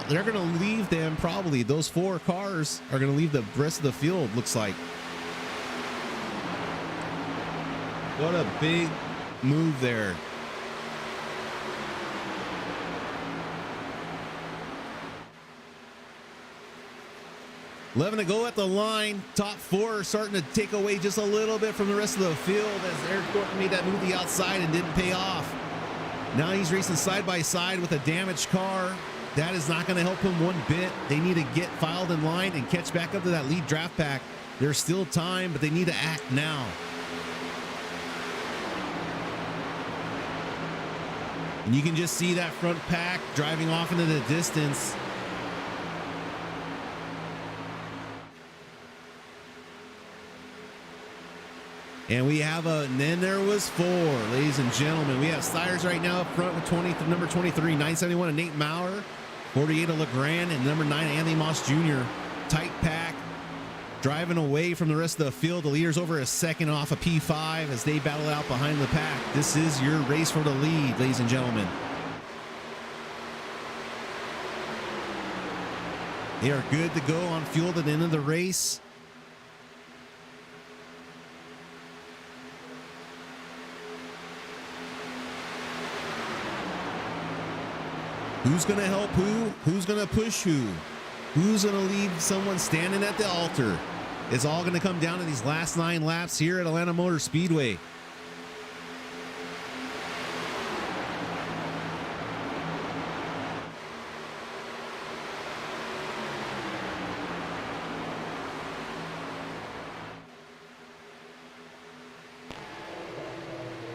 they're going to leave them probably. Those 4 cars are going to leave the rest of the field, looks like. What a big move there. $11 to go at the line. Top 4 are starting to take away just a little bit from the rest of the field as Eric Thornton made that move to the outside and didn't pay off. Now he's racing side by side with a damaged car. That is not going to help him one bit. They need to get filed in line and catch back up to that lead draft pack. There's still time, but they need to act now. And you can just see that front pack driving off into the distance. And we have and then there was 4, ladies and gentlemen. We have Stires right now up front with number 23, 971 and Nate Maurer, 48 of LeGrand, and number 9, Anthony Moss Jr. Tight pack, driving away from the rest of the field. The leader's over a second off a P5 as they battle out behind the pack. This is your race for the lead, ladies and gentlemen. They are good to go on fuel at the end of the race. Who's going to help who? Who's going to push who? Who's going to leave someone standing at the altar? It's all going to come down to these last 9 laps here at Atlanta Motor Speedway.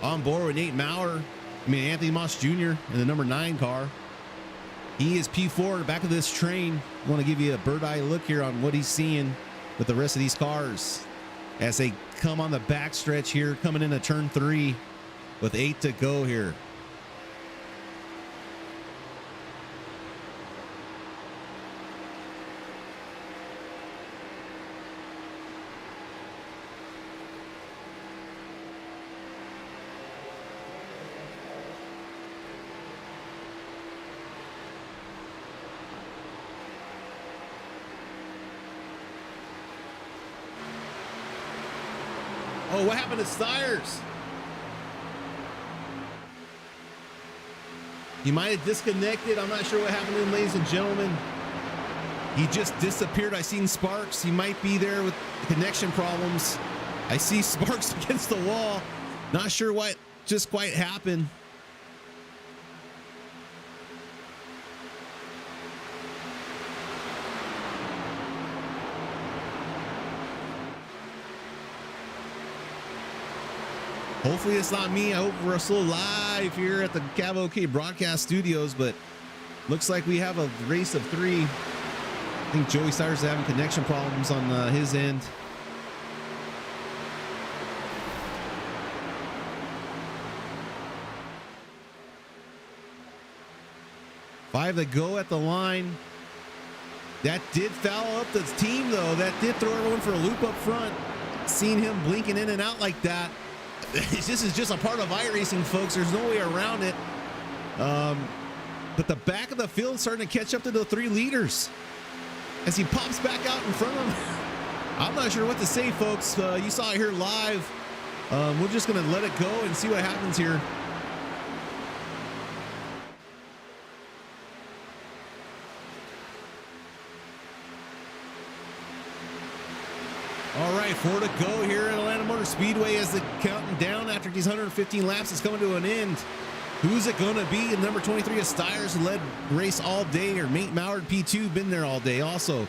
On board with Nate Maurer, Anthony Moss Jr. in the number 9 car. He is P4 in the back of this train. I want to give you a bird eye look here on what he's seeing with the rest of these cars as they come on the back stretch here, coming into turn 3 with 8 to go here. Oh, what happened to Stires? He might have disconnected. I'm not sure what happened to him, ladies and gentlemen. He just disappeared. I seen Sparks. He might be there with connection problems. I see Sparks against the wall. Not sure what just quite happened. Hopefully it's not me. I hope we're still live here at the Cavalcade broadcast studios, but looks like we have a race of 3. I think Joey Stires is having connection problems on his end. Five to go at the line. That did foul up the team, though. That did throw everyone for a loop up front. Seeing him blinking in and out like that. This is just a part of iRacing, folks. There's no way around it. But the back of the field is starting to catch up to the 3 leaders as he pops back out in front of him. I'm not sure what to say, folks. You saw it here live. We're just going to let it go and see what happens here. All right, 4 to go here at Atlanta Motor Speedway as the counting down after these 115 laps is coming to an end. Who's it going to be? And number 23 of Steyrs, who led race all day, or Nate Mallard, P2, been there all day also.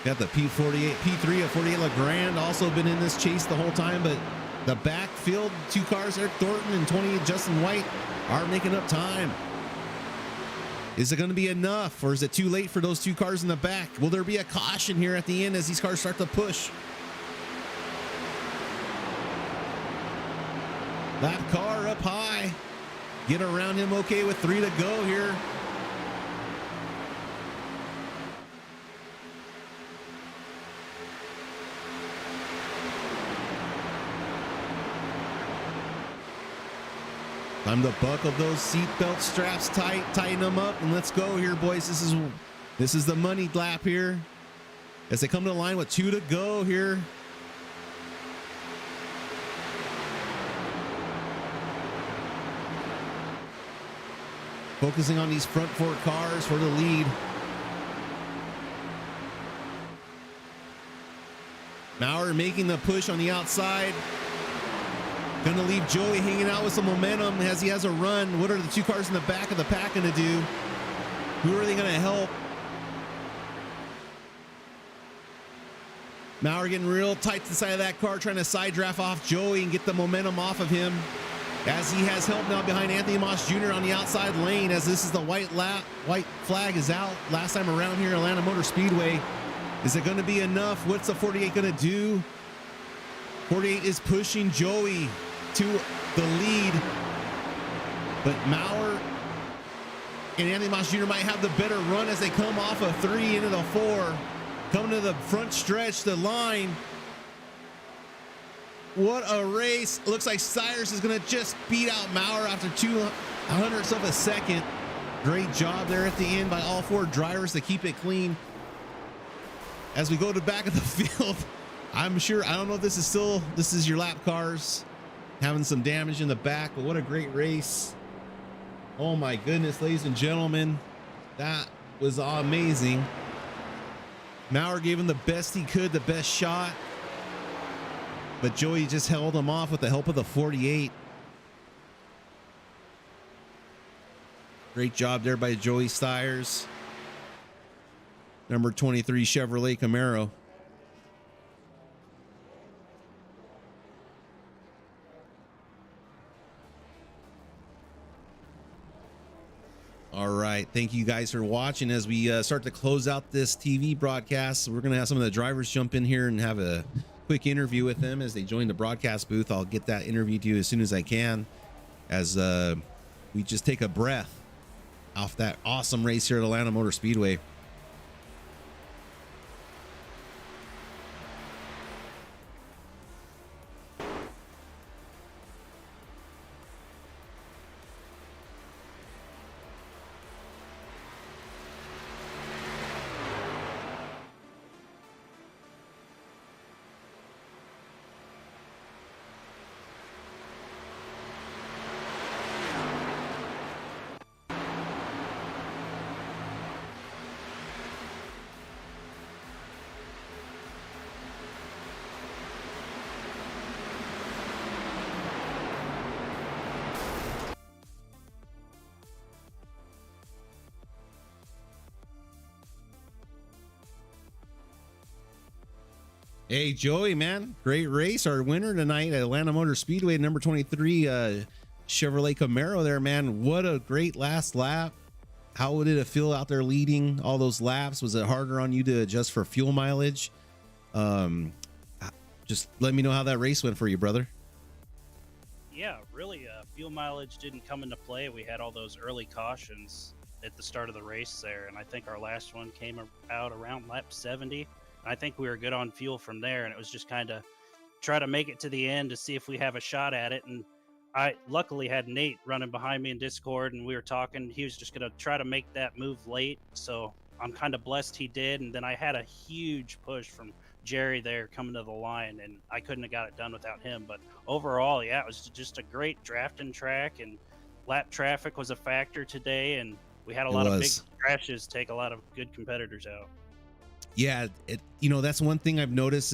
Got the P48, P3 of 48 LeGrand, also been in this chase the whole time, but the backfield, 2 cars, Eric Thornton and 28 Justin White, are making up time. Is it going to be enough, or is it too late for those 2 cars in the back? Will there be a caution here at the end as these cars start to push? Lap car up high. Get around him okay with 3 to go here. Time to buckle those seatbelt straps tight, tighten them up, and let's go here, boys. This is the money lap here as they come to the line with 2 to go here. Focusing on these front 4 cars for the lead. Maurer making the push on the outside. Gonna leave Joey hanging out with some momentum as he has a run. What are the 2 cars in the back of the pack gonna do? Who are they gonna help? Maurer getting real tight to the side of that car, trying to side draft off Joey and get the momentum off of him, as he has help now behind Anthony Moss Jr. on the outside lane, as this is the white flag is out last time around here at Atlanta Motor Speedway. Is it going to be enough? What's the 48 going to do? 48 is pushing Joey to the lead, but Maurer and Anthony Moss Jr. might have the better run as they come off of 3 into the 4. Coming to the front stretch, the line. What a race. Looks like Steyrs is going to just beat out Maurer after 2/100ths of a second. Great job there at the end by all 4 drivers to keep it clean. As we go to the back of the field, I don't know if this is your lap cars having some damage in the back, but what a great race. Oh my goodness, ladies and gentlemen, that was amazing. Maurer gave him the best he could, the best shot, but Joey just held him off with the help of the 48. Great job there by Joey Steyrs. Number 23 Chevrolet Camaro. All right. Thank you guys for watching. As we start to close out this TV broadcast, we're going to have some of the drivers jump in here and have a quick interview with them as they join the broadcast booth. I'll get that interview to you as soon as I can, as we just take a breath off that awesome race here at Atlanta Motor Speedway. Hey, Joey, man, great race. Our winner tonight at Atlanta Motor Speedway, number 23 Chevrolet Camaro there, man. What a great last lap. How did it feel out there leading all those laps? Was it harder on you to adjust for fuel mileage? Just let me know how that race went for you, brother. Yeah, really, fuel mileage didn't come into play. We had all those early cautions at the start of the race there, and I think our last one came out around lap 70. I think we were good on fuel from there, and it was just kind of try to make it to the end to see if we have a shot at it. And I luckily had Nate running behind me in Discord, and we were talking. He was just going to try to make that move late, so I'm kind of blessed he did. And then I had a huge push from Jerry there coming to the line, and I couldn't have got it done without him. But overall, yeah, it was just a great drafting track, and lap traffic was a factor today, and we had a lot of big crashes take a lot of good competitors out. Yeah, that's one thing I've noticed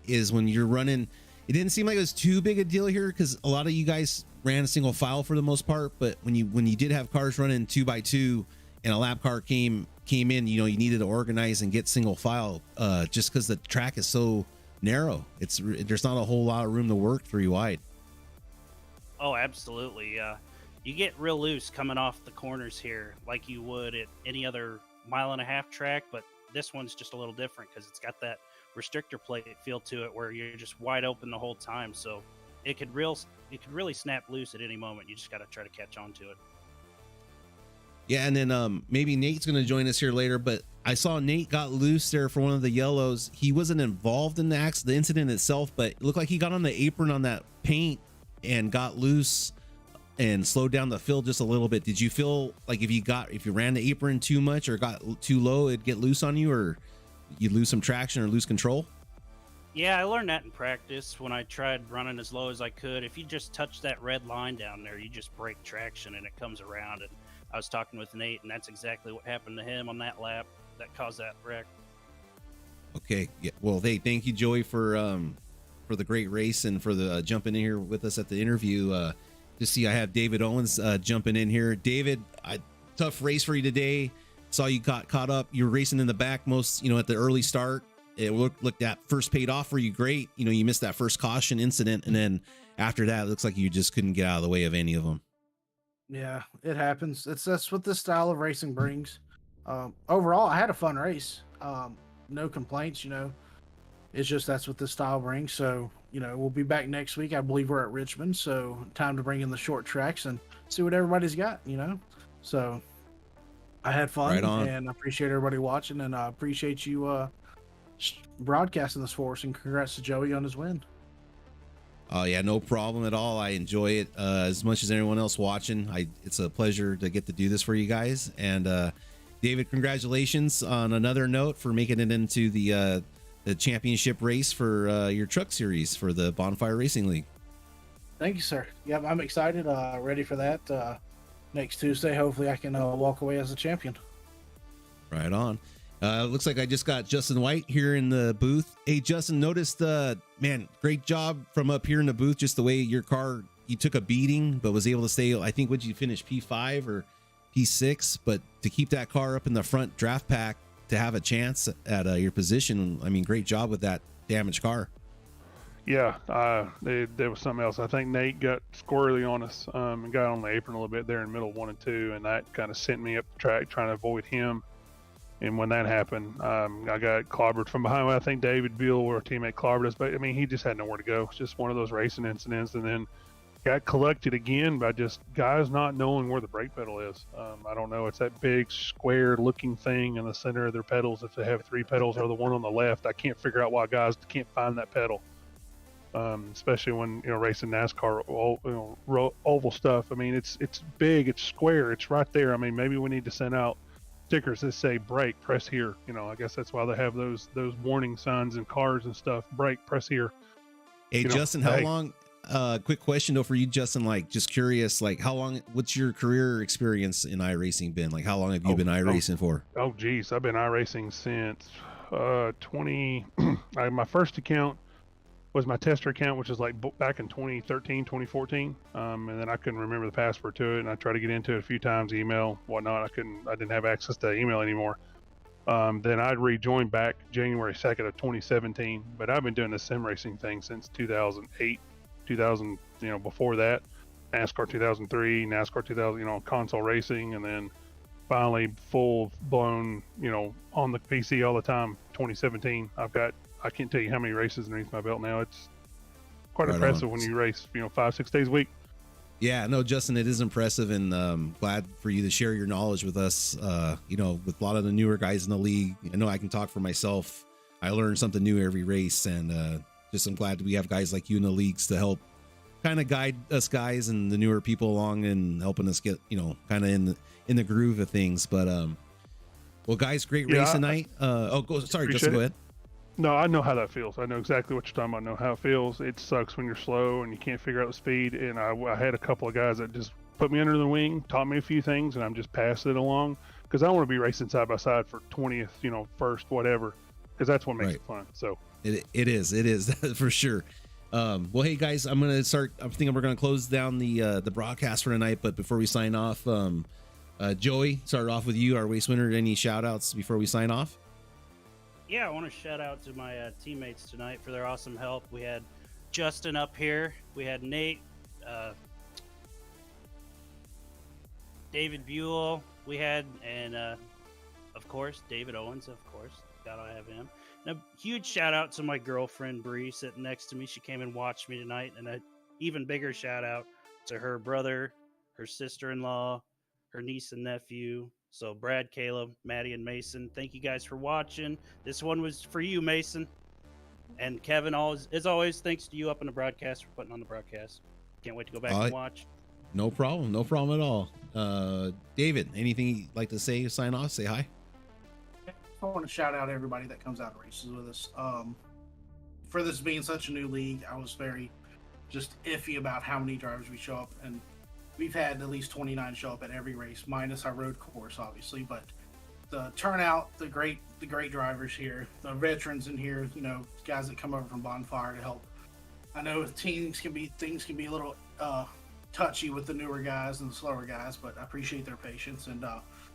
is when you're running, it didn't seem like it was too big a deal here because a lot of you guys ran single file for the most part. But when you did have cars running 2x2 and a lap car came in, you needed to organize and get single file just because the track is so narrow. There's not a whole lot of room to work 3 wide. Oh, absolutely. You get real loose coming off the corners here like you would at any other 1.5 mile track, but this one's just a little different because it's got that restrictor plate feel to it where you're just wide open the whole time. So it could really snap loose at any moment. You just got to try to catch on to it. Yeah, and then maybe Nate's going to join us here later, but I saw Nate got loose there for one of the yellows. He wasn't involved in the incident itself, but it looked like he got on the apron on that paint and got loose and slowed down the field just a little bit. Did you feel like if you ran the apron too much or got too low, it'd get loose on you, or you'd lose some traction or lose control? Yeah, I learned that in practice when I tried running as low as I could. If you just touch that red line down there, you just break traction and it comes around. And I was talking with Nate, and that's exactly what happened to him on that lap that caused that wreck. Okay. Yeah. Well, hey, thank you, Joey, for the great race and for the jumping in here with us at the interview. Just see, I have David Owens jumping in here. David, tough race for you today. Saw you got caught up. You were racing in the back most, at the early start. It looked that first paid off for you great. You missed that first caution incident, and then after that, it looks like you just couldn't get out of the way of any of them. Yeah, it happens. That's what this style of racing brings. Overall, I had a fun race. No complaints. It's just that's what this style brings. So we'll be back next week. I believe we're at Richmond, so time to bring in the short tracks and see what everybody's got. So I had fun, right on. And I appreciate everybody watching, and I appreciate you broadcasting this for us. And congrats to Joey on his win. Oh yeah, no problem at all. I enjoy it as much as everyone else watching. It's a pleasure to get to do this for you guys. And David, congratulations on another note for making it into the championship race for your truck series for the Bonfire Racing League. Thank you, sir. Yep, I'm excited. Ready for that. Next Tuesday, hopefully I can walk away as a champion. Right on. Looks like I just got Justin White here in the booth. Hey, Justin, noticed, man, great job from up here in the booth. Just the way your car, you took a beating, but was able to stay, I think, would you finish P5 or P6? But to keep that car up in the front draft pack to have a chance at your position, I mean, great job with that damaged car. Yeah, there was something else. I think Nate got squirrely on us and got on the apron a little bit there in middle 1 and 2, and that kind of sent me up the track trying to avoid him. And when that happened, I got clobbered from behind. I think David Buell, our teammate, clobbered us, but I mean, he just had nowhere to go. It's just one of those racing incidents, and then got collected again by just guys not knowing where the brake pedal is. I don't know. It's that big square-looking thing in the center of their pedals. If they have 3 pedals or the one on the left, I can't figure out why guys can't find that pedal. Especially when racing NASCAR, oval stuff. I mean, it's big, it's square, it's right there. I mean, maybe we need to send out stickers that say brake, press here. I guess that's why they have those warning signs in cars and stuff. Brake, press here. Hey, Justin, how long? Quick question though for you, Justin. Like, just curious, like, how long? What's your career experience in iRacing been? Like, how long have you been iRacing for? Oh, geez, I've been iRacing since 20. My first account was my tester account, which is like back in 2013, 2014. And then I couldn't remember the password to it, and I tried to get into it a few times, email, whatnot. I didn't have access to email anymore. Then I'd rejoined back January 2nd of 2017, but I've been doing the sim racing thing since 2008, 2000, before that, NASCAR 2003, NASCAR 2000, console racing, and then finally full blown, on the PC all the time, 2017. I can't tell you how many races underneath my belt now. It's quite right impressive when you race, 5-6 days a week. Yeah, no, Justin, it is impressive, and glad for you to share your knowledge with us. With a lot of the newer guys in the league, I know I can talk for myself. I learn something new every race, and I'm glad that we have guys like you in the leagues to help kind of guide us guys and the newer people along and helping us get, kind of in the groove of things. But well, guys, great race tonight. Justin, go ahead. No, I know how that feels. I know exactly what you're talking about. I know how it feels. It sucks when you're slow and you can't figure out the speed. And I had a couple of guys that just put me under the wing, taught me a few things, and I'm just passing it along because I want to be racing side by side for 20th, first, whatever, because that's what makes it fun. So it is for sure. Well, hey guys, I'm thinking we're gonna close down the broadcast for tonight. But before we sign off, Joey, start off with you, our race winner. Any shout outs before we sign off? Yeah, I want to shout out to my teammates tonight for their awesome help. We had Justin up here. We had Nate, David Buell. We had, and of course, David Owens, of course. Gotta have him. And a huge shout out to my girlfriend, Bree, sitting next to me. She came and watched me tonight. And an even bigger shout out to her brother, her sister-in-law, her niece and nephew. So Brad, Caleb, Maddie, and Mason, thank you guys for watching. This one was for you, Mason. And Kevin, as always, thanks to you up in the broadcast for putting on the broadcast. Can't wait to go back and watch. No problem at all. David, anything you'd like to say, sign off, say hi? I want to shout out everybody that comes out and races with us. For this being such a new league, I was very just iffy about how many drivers we show up, and we've had at least 29 show up at every race, minus our road course, obviously. But the turnout, the great drivers here, the veterans in here, guys that come over from Bonfire to help. I know things can be a little touchy with the newer guys and the slower guys, but I appreciate their patience. And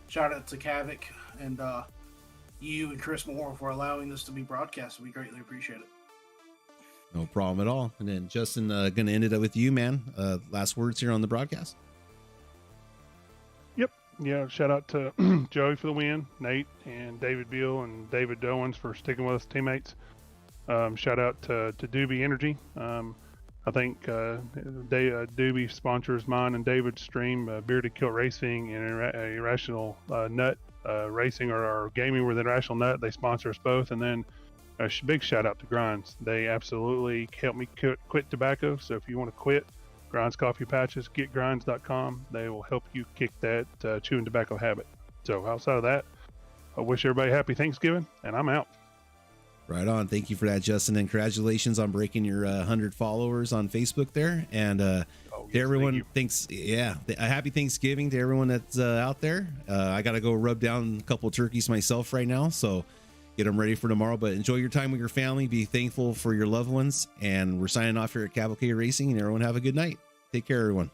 shout out to Kavik and you and Chris Moore for allowing this to be broadcast. We greatly appreciate it. No problem at all. And then Justin, gonna end it up with you, man. Last words here on the broadcast. Yep. Yeah. Shout out to Joey for the win, Nate and David Beal and David Owens for sticking with us, teammates. Shout out to Doobie Energy. I think Doobie sponsors mine and David's stream, Bearded Kilt Racing and Irrational Nut Racing or Gaming with Irrational Nut. They sponsor us both. And then a big shout out to Grinds. They absolutely helped me quit tobacco. So if you want to quit, Grinds Coffee Patches, get grinds.com. They will help you kick that chewing tobacco habit. So outside of that, I wish everybody happy Thanksgiving, and I'm out. Right on. Thank you for that, Justin, and congratulations on breaking your 100 followers on Facebook there. And to everyone, a happy Thanksgiving to everyone that's out there. I got to go rub down a couple of turkeys myself right now, so get them ready for tomorrow. But enjoy your time with your family. Be thankful for your loved ones. And we're signing off here at Cavalcade Racing, and everyone have a good night. Take care, everyone.